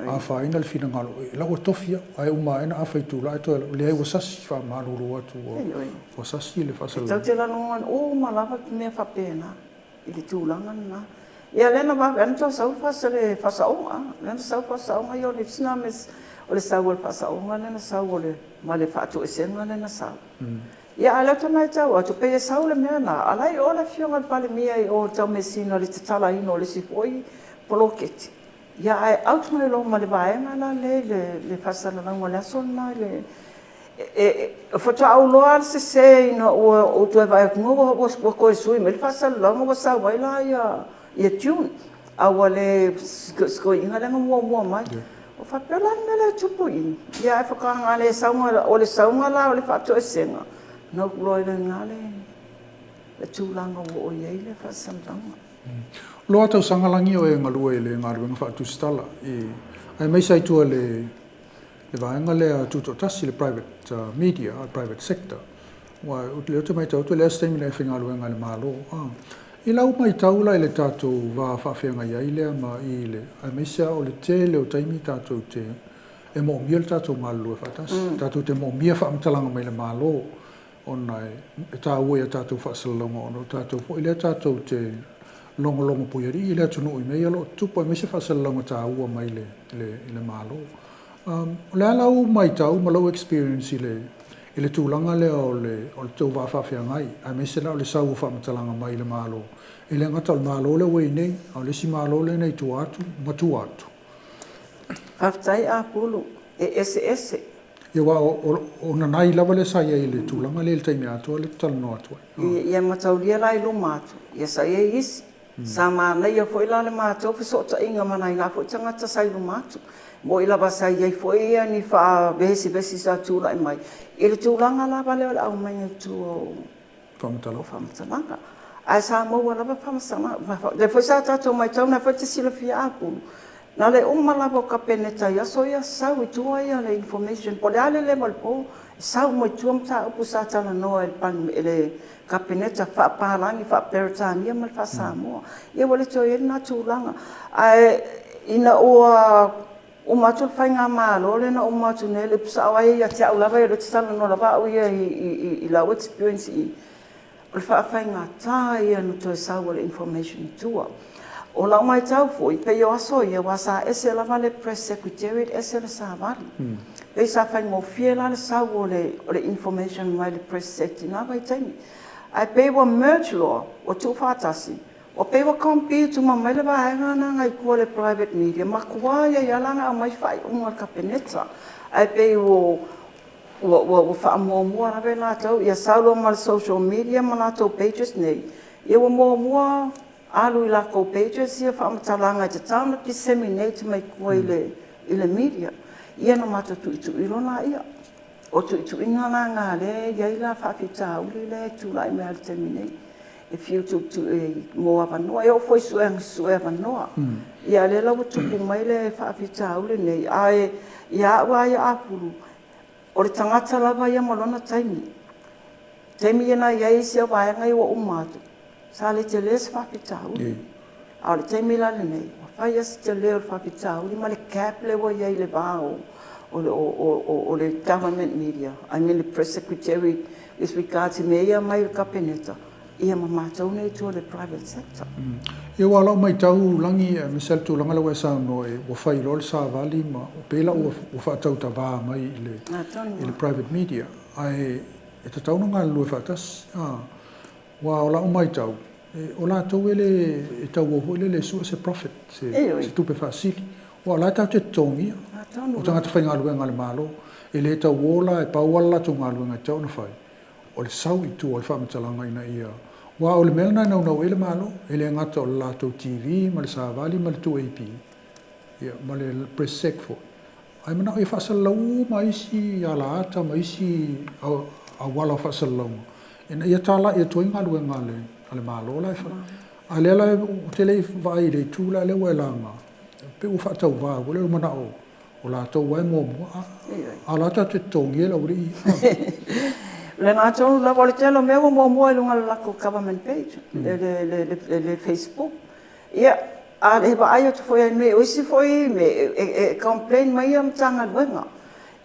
A whaina le whina ngalo. La o tofia, ai umaena a whaitula. Le ai o sasi wha maruru atu o sasi le whasala langa. Tau te lanongan o malawa ki mea whapena. I le tūlanga na. Ia lena wa ena tau sau whasale whasaonga. Lena sau whasaonga i o le sina mes o le sau o le whasaonga. Lena sau o le ma le whaatu e senga lena sau. Ia ala tana i tau atu pe e sau le mea na. Alai o le fionga le pale mia i o tau mesina le tatala ino o le sifoi poloketi. Ia ai autuna i lo ma le vaenga la le whasala langa le asona le fota au loa se se ina o tu vai ngo o ko sui me fasa longa o sa vai la ia tune au le sko inga le mo mai o fa pela le tupu i ia fa ka ngale saunga o le saunga la o le fa to senga no gloi le ngale le tulanga o ia le fa samtanga loa tau sangalangi o e ngalua le ngaru fa tu stala I ai mai sai tu le vaenga le tuto tasi le private media, private sector. Wa le o mai tau le stemi le whinga luenga le malo. I lau mai tau la le tātou wa whawhenga iai lea ma I le. Ai mai sea o le te le o taimi tātou te. E mo mia le tātou ngā lua whatas. Tātou te mo mia whaamtalanga mai le malo. ona e tā ua ia tātou whaasalalonga ono tātou po ile tātou te longo puiari i le tunu i mei alo tupa e mese whaasalalonga tā ua mai le mālo. Le alau mai tau malau experience i le tūlanga le o le tau wāwhawhia ngai a mese la o le sau whamatalanga mai le mālo. I le ngata o le mālo le wei nei, o le si mālo le nei tu atu, matu atu. Whaftai a pulu e ese. Ia wā o nanai lava le saia i le tūlanga le taimi atua le talano atua. Ia mataulia lai lo mātu, ia saia isi. Sa mana ia foi la le mātou fisota inga mana i ngā foi tangata sai lo mātu. Mo ila ba sai ia foi ia ni wha besi sa tūla i mai. I le tūlanga lava leo le au mai tu o whamatalanga. Ai sa maua lava whamasanga. Le foi sa tātou mai tau na foi te sila fia apulu. Na le lava o ka peneta ia so ia sau i tua ia le information. Po le ale le malpo, sau mo i tua mta upu sa tala noa le ka peneta whaapalangi, whaaperetania mal wha Samoa. Ia wale toi e na tūlanga. Ai ina o matul whainga mālo, le na o matul ne le pisa awai ia te au lava i le tala no lava au ia i lau experience i. O le whainga tā ia no toi sau le information i tua. O lau mai tau foi, pe yo aso ia wasa ese lava le press secretariat ese le savali. Pei sa whain mo fiela le sau o le information mai le press secretary na vai taimi. Ai pei wa merge law o tu whatasi. O pei wa compete tu ma mai le vaenga na ngai kua le private media. Ma kua ia ialanga a mai whai unga ka peneta. Ai pei wo whaamuamua rawe la tau. Ia saulo ma le social media ma la tau pages nei. Ia wa muamua alu i lako pages ia whamatalanga te tauna disseminate mai kua i le media. Ia no mata tu irona ia. O tu inga ngā le, ia i la whawhita uli le, tu lai mea le terminei. E whiu tu mo awanoa, e o foi sue awanoa. Ia le lau tupu mai le whawhita uli nei. Ai, ia awa ia apuru. O le tangata lava ia malona taimi. Taimi ia na ia isi a waenga i wa umatu. Sa le te les whawhita uli. A le taimi la le nei. Whai asi te leo le whawhita uli, ma le cap le wa ia i le vāo. O le government media, I mean the press secretary with regard to meia mai o kapeneta. Ia mamatau nei tua le private sector. Ia wala mai tau langi Michelle tu langa lawa sa no e o fai lol sa vali ma o pela o whaatau ta vā mai i le private media. Ai e ta tau nga lua whaatas. Wa o la o mai tau. O la tau e tau o le su se profit se tupe whaasili. Wa la tau te tongi. O tangata whainga aluenga le malo, e le ta wola e pauala tunga aluenga tau na whai. O le sau i tu o le whamatalanga ina ia. Wa o le melna nau e le malo, e le ngata o le lato TV, ma le savali, ma le tu AP. Ma le press sec fo. Ai mana e whasalau ma isi ala ata, ma isi a wala whasalau. E na ia tala e tuinga aluenga le malo la e wha. A le ala o te le vai le tūla le wailanga. Pe u whaatau wā, wale o mana o. O la tau wai mōmua, a la tau te tongi e lauri i. Le ngā tau la wale telo mea wa mōmua i lunga lako government page, le Facebook. Ia, a le hewa ai o te foi ai me, o isi foi me, e complain mai am tanga luenga.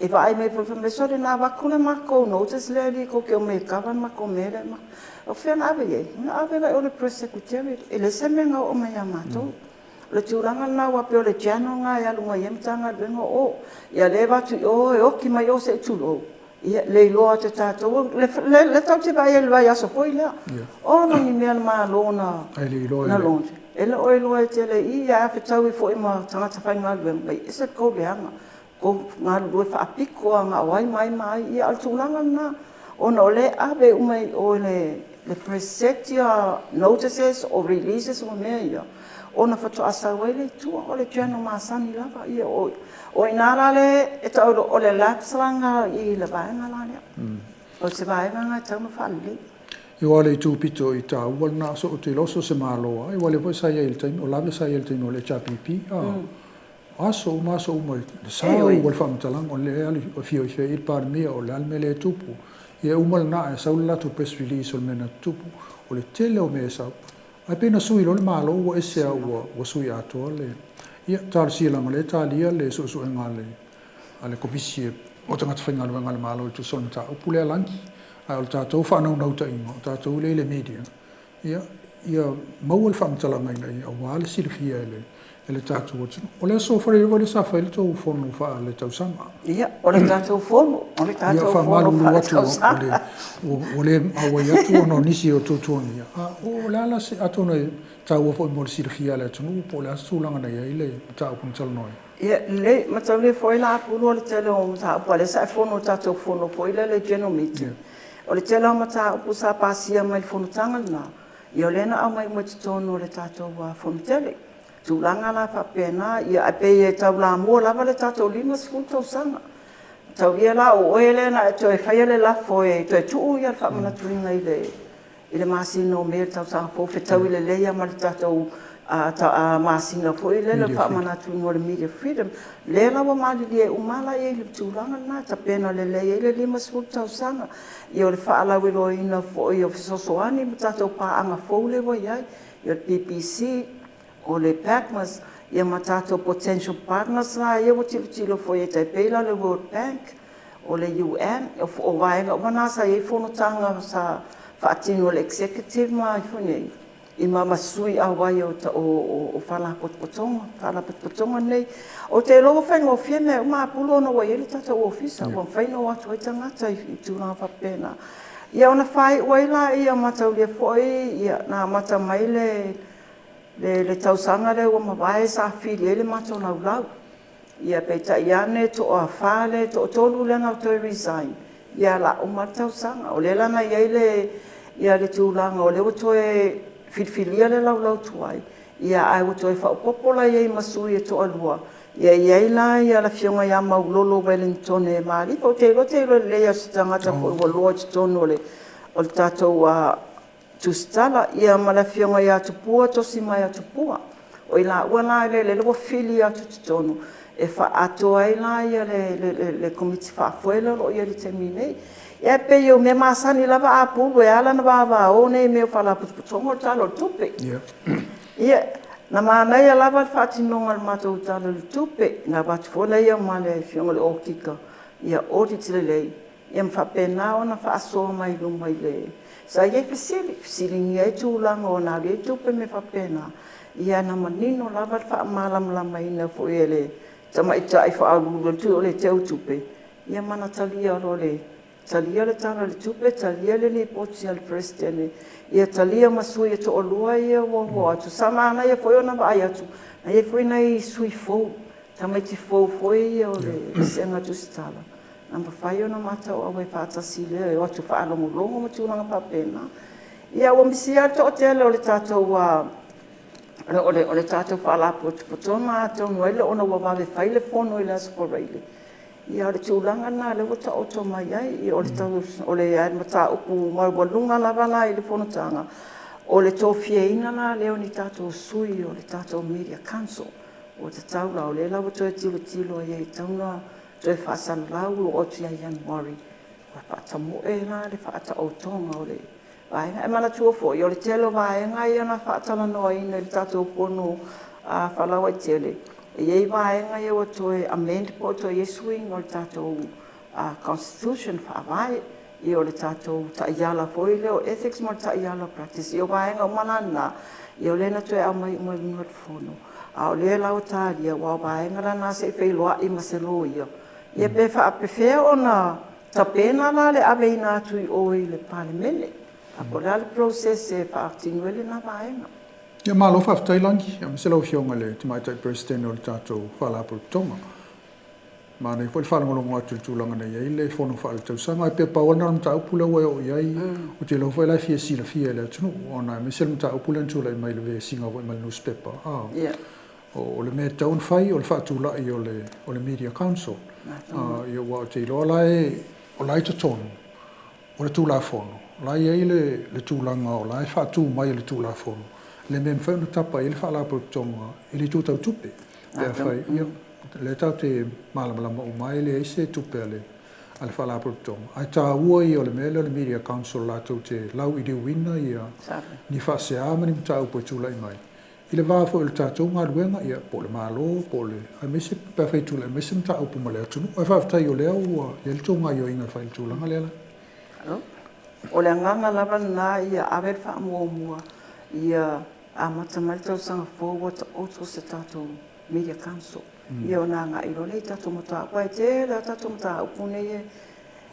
E wa ai me foi me sore nā wakule mako, notice le li ko ke o me kawan mako me le mako. O whea na awe ye, na awe lai o le press secretary, e le semenga o mea mātou. Le tūranga nā wape o le channel ngā ia lunga iemtanga luenga o. Ia le watu o e oki mai o se tūro. Ia le iloa te tātou. Le tau te vai e le vai aso poi lea. O nangi mea le maa lona. Ai le iloa na longe. E le o iloa e te le i a awhi tau i fo i ma tangata whai ngā luenga. Bai ese kou leanga. Ko ngā lue whaapiko a ngā wai mai. Ia al tūranga nā. O na o le awe umai o le presetia notices or releases o mea ia. Ona fatu asa wele tua o le journal masani lava ia o inara le e tau o le lapsanga i le vaenga la lea. O se vaenga ngai tau ma whaale. I wale i tūpito i tā ual nā so o te loso se māloa. I wale voi sa ia il taimi, o lave sa ia il taimi o le HRPP. Aso maso umai, le sao wale whamatalang o le ali o fio i il pār mea o le alme le tupu. Ia umal nā e saula tu press release o le mena tupu o le tele o mea sau. Ai pena sui lo le malo o ese a o sui atoa le. Ia tāle silanga le tālia le so ngale. Ale kopisi o tangata whainga luenga le malo i tu son tā upule alangi. o tātou whanau nau ta ingo, o tātou le media. Ia maua le whaamtalanga ina ia wā le silifia ele tātou atunu. O le aso whare o le safa ele tau whonu wha le tausanga. Ia, o le tātou whonu, o le tātou whonu wha le tausanga. O le awai atu ono nisi o tūtuani ia. O le ala se atuna tau wha mo le silifia le atunu, po le aso langa na ia ile tau puntalanoa. Ia, le, matau le foi la apulu o le tele o mata upa, le sa whonu tātou whonu po ile le general meeting. O le tele o mata upu sa pasia mai whonu tanga na. Ia o lena au mai mo te tonu o le tātou whonu tele. Tūlanga la whapena, ia ape e tau la mua lava le tātou lima sikulu tau sanga. Tau ia la o oe lena e toi whaia le lafo e toi tuu ia le whamana tuinga i le masino mea tau sanga po whetau i le leia ma le tātou masina po i le whamana tuinga o le media freedom. Le lawa malili e umala e le tūlanga na ta pena le leia i le lima sikulu tau sanga. Ia o le whaalawilo ina fo i o fisosoani ma tātou paanga fōle wa iai. Ia le BBC o le PACMAS, ia matato potential partners la, ia o tilo fo e tai peila le World Bank, o le UN, o vaenga, o manasa e whonotanga sa whaatino le executive ma i whone, i mamasui a wai o whala potpotonga nei. O te logo whainga o whieme, o maa pulo na wai ele tata o ofisa, o whaino watu e tangata i tūranga whapena. Ia ona whai waila ia matau lia foi, ia na mata mai le tausanga le o mawae sa fili ele mato lau lau. Ia peita iane to o whale, to o tolu lena o toi resign. Ia la o tausanga, o le lana ia le tūlanga, o le o toi filfilia le lau lau tuai. Ia ai o toi whaupopola iei masui e to alua. Ia la ia la fionga ia maulolo Wellington e maari. O te ilo lea si tangata po ua loa ti tono o le tātou tustala ia malafionga ia tupua tosi mai tupua o ila wala le fili atu tonu e fa atoa ila ia le komiti fa fuela o ia le termine ia pe yo me masani lava apulu e ala na baba o nei me fala putongo talo tupe ia na mana ia lava fatinonga mato talo tupe na bat fola ia male fionga le okika ia oditile le ia mfa pena ona fa aso mai lu mai le sa ia fisili ngai tūlanga o nā re tupe me whapena. Ia na manino lava whaamalamlama ina fo ele. Tamaitai whaalulu tu o le teu tupe. Ia mana talia ro le. Talia le tana le tupe, talia le poti al presidente. Ia talia masui e to olua ia wawa atu. Sama ana ia foi ona vai atu. Na ia foi nei sui fou. Tamaiti fou foi ia o le senga tu stala. Namba whai ona mata o awe whātasi lea, e watu whaalongo ma tūranga papena. Ia o misi ato o te ale o le tātou o le tātou whaalapo potona atau nuele ona wawawe whai le whono i le asakoreile. Ia o le tūranga nā le wata oto mai ai, ia o le tau o le mata upu marwalunga lava la i le whonotanga. O le tōwhia ina la leo ni tātou sui o le tātou media council. O te taula o le lawa toi tilo ia i tauna toi whaasana lau o tia Januari. Wa whaatamu e la le whaata o tonga o le. Vaenga e mana tua fo, i o le telo vaenga i ana whaatala noa ina le tātou pono whalawa i tele. E iei vaenga i o toi amend po toi yesuing o le tātou constitution whaavai i o le tātou taiala fo i leo ethics mo le taiala practice. I o vaenga o manana i o lena toi au mai unga fono. A o le lau tāria wa vaenga la nā se whailoa i maselo ia. Ia pe whaapewhea o nā tapena la le awe ina atu i o i le palemene. A ko la le process e whaatinu ele nā vaenga. Ia malo whaafutailangi, ia maselo fionga le Tamaitai President o le tātou whaalapo tonga. Ma nei fwoi whanangolongo atu le tūlanga nei ei le whono whaale tausanga. Ai pe pawana na mta upula ua o iai, o te lau whaelai fia sila fia le atunu. O nā mesel mta upula ntula i mai le vea singa wai mai le newspaper. O le mea taun whai, o le whaatula i o le Media Council. Ia wa o te iloa lai, o lai ta tonu, o le tūla whono. Lai ei le tūlanga o lai whaatu mai le tūla whono. Le mea mwhauna tapa i le whaalapo tonga, i le tūtau tupe. Pea whai, le tau te malamalama o mai le eise tupe ale whaalapo tonga. Ai tā ua i o le mea le Media Council lātou te lau i diwina ia ni whaase āmani mta upo tūla i mai. I le vāwha o le tātou ngā ruenga ia po le mālo, po le aimese pēwhai tūla, aimese mta upo ma le atunu. Ai whawhatai o lea ua, ia le tō ngā io inga whai le tūlanga lea la. O le nganga lava na ia awe wha mua ia a matamai tau sanga fōua ta oto se tātou Media Council. Ia o nā ngā iro nei tātou mata pai te la tātou mata upune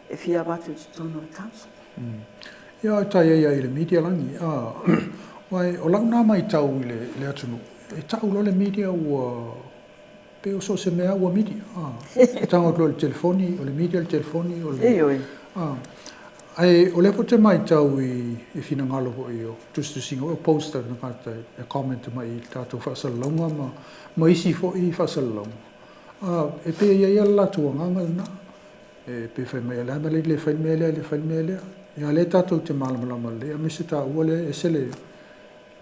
e fia watu te tono le council. Ia tai ia i le media langi. Wai o lau nā mai tau i le atunu. E tau lo le media ua pe o so se mea ua media. E tau o le telefoni, o le media le telefoni. Oi. Ai o le po te mai tau i fina ngalo ho i o tustusinga o poster na kata e comment mai i tātou whaasalaunga ma isi fo i whaasalaunga. E pe ia la tua nganga na e pe whai mai ala mele le whai mele ia le tātou te malamalama le a mese tā ua le e se le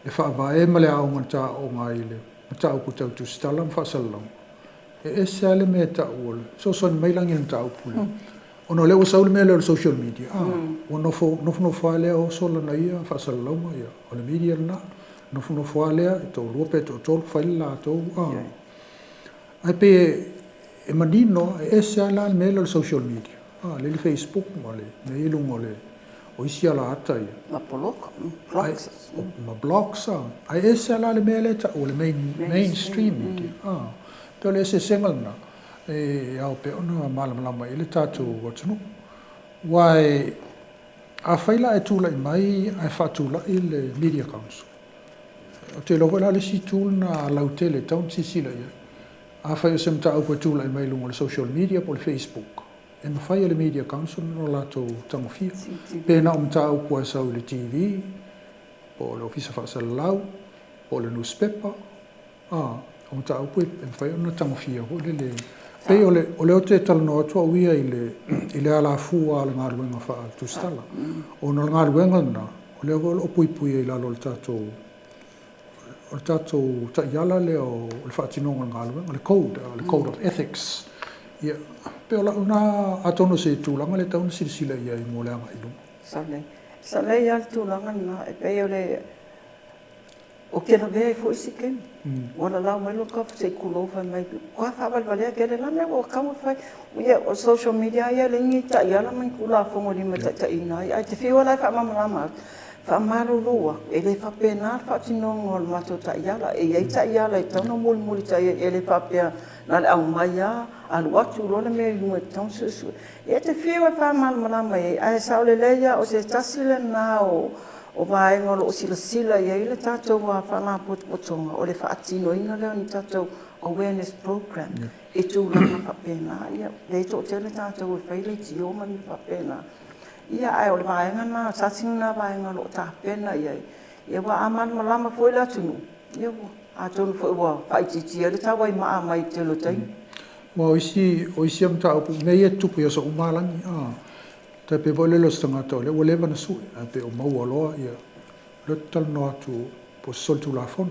whaavae ma le aonga tā o ngā i le ma tā uku tau tustala ma whaasalaunga. E se ale me tā ua le so son mailangi na tā upule. Ono le o saule me le social media. O nofo ale o sola na ia whaasalaunga ia. O le media na nofo ale e tō luope tō tōlu whaile la tō. Ai pe e manino e se ala me le social media. Le Facebook ma le me ilung o le o isi ala ata ia. Ma poloko, blogs. Ma blogs. Ai e se ala le me le ta o le mainstream media. Tō le se sengal na. E au pe ona malamalama i le tātou watunu. Wai a whaila e tūla i mai a whatūla i le Media Council. O te logo la le si tūlna lau tele taun sisila ia. A whai o sem ta au koe tūla i mai lungo le social media po le Facebook. E ma whai le Media Council no lātou tangofia. Pēna o mta au koe sau le TV, po le ofisa whaasalau, po le newspaper. O mta au koe e whai ona tangofia ho le Pei o le o te talanoa atua uia i le ala fua le ngā ruenga wha tustala. O na ngā ruenga na, o le o pui i lalo le tātou ta iala le o le whaatinonga ngā ruenga, le code of ethics. Pei o la una atono se tūlanga le tauna silisila ia i mōleanga i lunga. Sale ia le tūlanga na, e pei o le o kena vea i fo isi kemi. Wana lau mai lo ka se kulo fa mai kwa fa bal bale ke le lana o ka mo fa o social media ia le ngi ta ia la mai kula fo mo di mata ta ina ai te fi wala fa mama fa maru roa e le fa pena fa tino ngol mato ta ia la e ta ia la tono mul ta e le fa pe na au mai ya al watu lo le me mo tan su e te fi wa fa mama mai ai sa le ya o se tasile na o vai ngolo o sila ia i le tātou a whana potonga o le whaatino ina leo ni tātou awareness program e tūlanga whapena ia le tō te le tātou e whaile ti o mani whapena ia ai o le vaenga na tatinga vaenga lo tāpena ia ia wa aman malama fo ila tunu ia a tonu fo wa whaititia le tāwai maa mai te lo tai Wa o isi am tāupu mei e tupu ia sa umalangi Ta pe vole lo stangata le wole bana su pe o mau aloa ia le tal no atu po sol tu la fon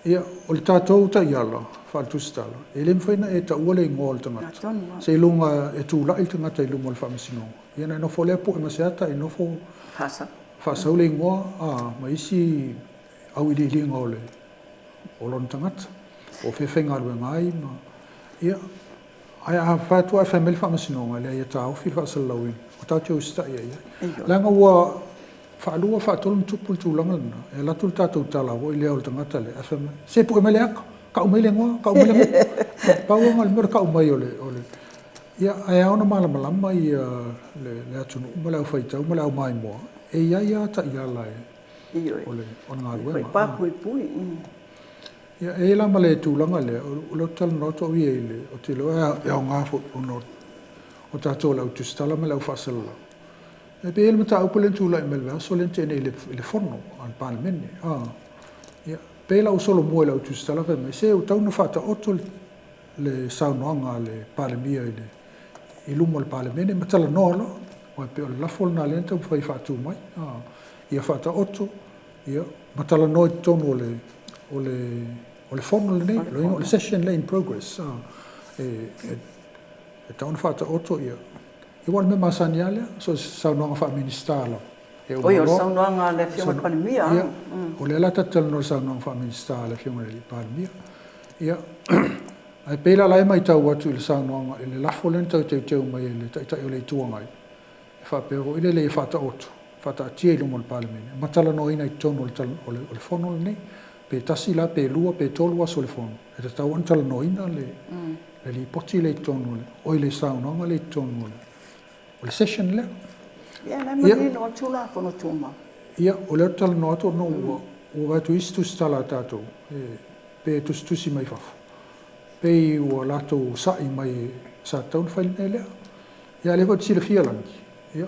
ia o le tatou ta iala fa tu stala e le mfaina e ta wole ngol tangata se lunga e tu la il tangata i lunga le famasino ia na no fole po e masiata e no fo fa sa le ngoa ma isi au i li ngole o lon tangata o fe fenga lu ngai ma ia ai a fatu a family famasino le ia tau fi fa salawin o tau tau sta ia langa wa fa lua fa tol tupu tu langa e la tul tatu tala o le o tangata le afema se pu mele ka o mele ngo ka o mele pa o ngal mer ka o mai ole ia ai ona mala malama ia le atunu mala o fai tau mala o mai mo e ia ta ia la ole on ngal pa pui ia e la male tu langa le o lo tal no to ie le o te lo ia nga fo no o ta to la tu stala mala o fasal e pe el mata o polen tu la mel so le tene le forno al parlamento ia pe la o solo mo la tu stala fe me se o ta no fata o to le saunoanga le parlamento ile i lumo al parlamento mata la no lo o pe la forna lenta fai fatu mai ia fata otto ia mata la no tono o le forno le nei, le session le in progress. E taun fata otto ia. Igual me masaniale, so saunanga fa ministala. Oi, o saunanga le fiona pandemia. O le lata tel no saunanga fa ministala le fiona le pandemia. Ia. Ai pela lai mai tau atu le saunanga, le lafo lenta te mai le tai o le tuangai. Whapeo, ile le whata otu, whata tia ilumo le palemene. Matala no ina I tono o le fono le nei, pe tasi la, pe lua, pe tolua so le fono. E te tau antala no ina le li poti le tono le, oi le saunanga le tono le. O le session le. Ia, na mani no tula fono tuma. Ia, o le tala no ato no ua watu istus tala tato, pe tustusi mai fafu. Pe ua lato sai mai sa taun whaile lea. Ia le watu sila fia langi. Ia.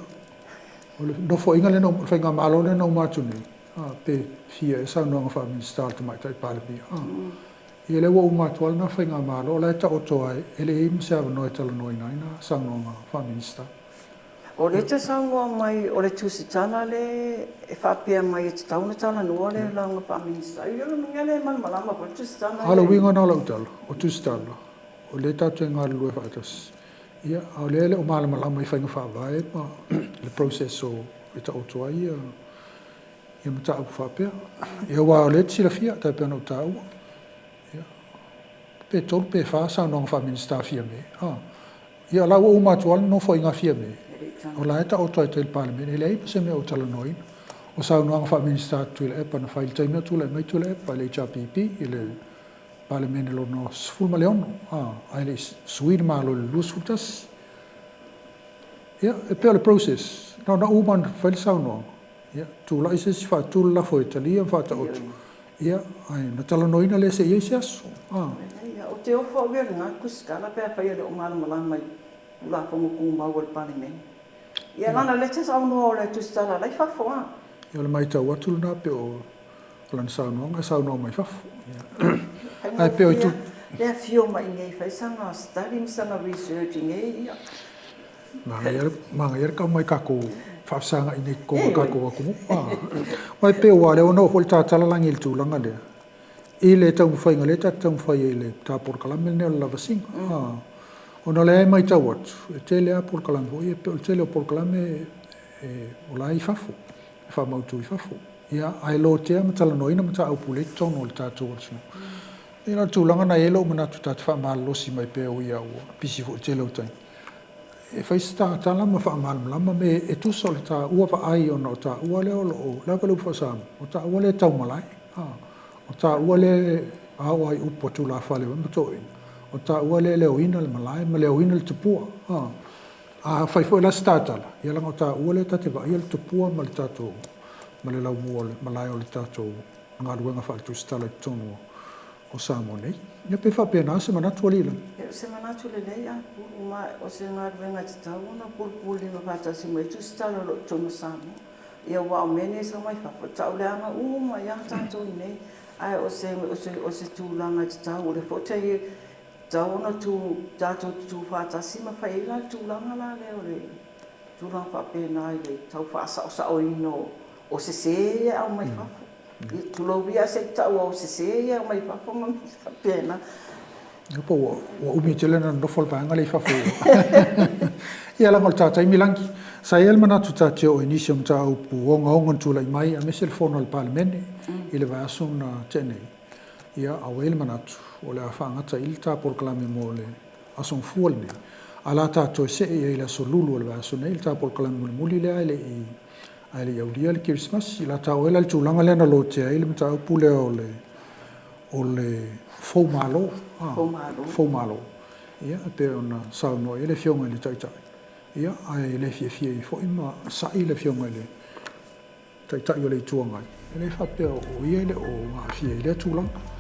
O le no fo inga le no whainga malo le no matu nei. Pe fia e sa noanga wha minister te mai tai pale pia. Ia le ua umatu al na whainga malo, la e ta oto ai, ele e mse awa noe tala noi naina, sa noanga wha minister. O le te sangoa mai, o le tusitana le, e whapea mai e te tauna tala nua le launga whaminista. Ia le nunga le malama po le tusitana. Hala winga na lau tala, o tusitana. O le tatu e ngā lue whaatas. Ia, au le o malama i whainga whaavae, ma le process o e ta oto ai, ia mata au whapea. Ia wā o le tila fia, tai pēna o ta ua. Ia, pe tolu pe wha, sa noanga whaminista fia me. Ia lau o umatu al no fo inga fia me. O la eta o toi te parliament, ele ei se me o tala noin. O sa noanga wha minister tu le epa na whaile taimea tu le mai tu le epa, le HRPP, ele parliament lo no sfulma le ono. Ele suir ma lo le lusutas. Ia, e pea le process. Na uman whaile sa noanga. Ia, tu la ise si wha tu la fo italia, wha ta otu. Ia, na tala noina le se ia se aso. Ia, o te ofo awea ngā kuskala pēr whaia le o malama mai ula whamuku mau al parliament. Ia lana le te saunoa o le tustala lai whafoa. Ia le mai tau atu luna pe o lana saunoa mai whafo. Ai pe o i tu. Lea fio mai ngei whaisanga, studying sanga research ngei ia. Manga iara kau mai kako whafsanga i nei konga kako akumu. Mai pe o wale o no fol tātala langi il tūlanga lea. I le tau mwhainga le tau mwhai e le tāpor kalamel ne o lava singa. Ona le mai tau atu, e te lea por kalambo, e te lea por kalame o la i fafo, e wha mautu i fafo. Ia, ai lo tea matala noina mata au pule tono o le tātou atu. E na tūlanga na elo manatu tātu wha mahalosi mai pe o ia ua, pisi fo te leo tai. E whaista tālama wha mahalama me e tusa o le tā ua wha ai ona o tā ua leo lo o, lawa leu whasama, o tā ua le tau malai, o tā ua le au ai upo tu la whale wa matoina. O ta ua le leo ina le malai, ma leo ina le tupua. A whaifo la statala. Ia langa o ta ua le tate wa ia le tupua ma le tatou. Ma le lau mua le malai o le tatou. Ngā ruenga wha le tu stala i tonu o Samoa nei. Ia pe wha pēnā se manatu alila. Se manatu le nei a o se ngā ruenga te tau na pulpuli ma whatasi mai tu stala lo tonu Samoa. Ia wao mene sa mai whapa tau le anga uma ia tatou nei. Ai o se tūlanga te tau o le whotei Taona tu tātou tu whātasi ma whaila tūlanga la leo le. Tūlanga whapena i le tau whaasao ino o se se au mai whafo. Tulovia se tau o se se au mai whafo ma whapena. Ipa ua umi te lena nofol paanga le whafo. Ia langa o tātai milangi. Sa el manatu tāteo o inisium tā upu onga tūlai mai a mesel whono al parlemene i le vāso na tenei. Ia au el manatu. O le whaangata i ta por kalame mo le asong fuol ne. Ala tātou se e le aso lulu o le vaso ne, i ta por kalame muli le aile i aulia le Christmas, i la tau ela le tūlanga le na lotea, i le mta upu le o le fau malo. Fau malo. Ia, pe ona sauno e le fionga le taitai. Ia, ai le fie i fo ima sa i le fionga le taitai o le tuangai. E le whapea o ia le o ngā fie i le tūlanga.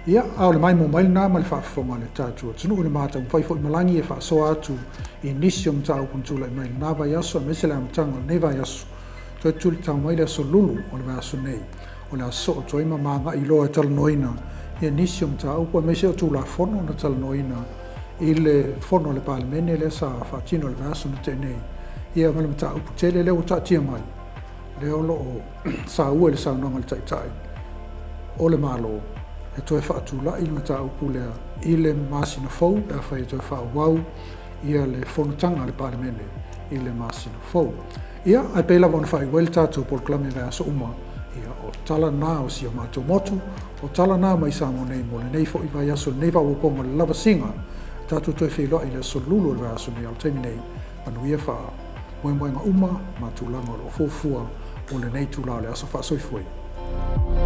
Ia, au le mai mo mai nā ma le whaafonga le tātua. Tunu o le mātau whaifo i malangi e whaasoa atu i nisium tā upuntula i mai nā vai aso a mesele amatanga nei vai aso. Toi tuli tau mai le aso lulu o le vai aso nei. O le aso o toi ma manga i loa e talanoina i nisium tā upu a mesele tula fono na talanoina i le fono le palemene le sa whaatino le vai aso na te nei. Ia ma le mata upu tele leo tā tia mai. Leo lo o sa ua le sa nonga le taitai. O le malo. E toi whaatula i le tau pulea i le masina fau, e whai toi whaawau ia le whonutanga le parlemene i le masina fau. Ia, ai pēla wana whai wele tātou por klame vea so uma, ia o tala nā o si o mātou motu, o tala nā mai Samoa nei mo le nei fo i vai aso nei wawaponga le lava singa, tātou toi whiloa i le so lulu le vea so nei al teimi nei, manuia moe moe ngā uma, ma tūlanga o fōfua, o le nei tūlao le aso whaasoi fwoi.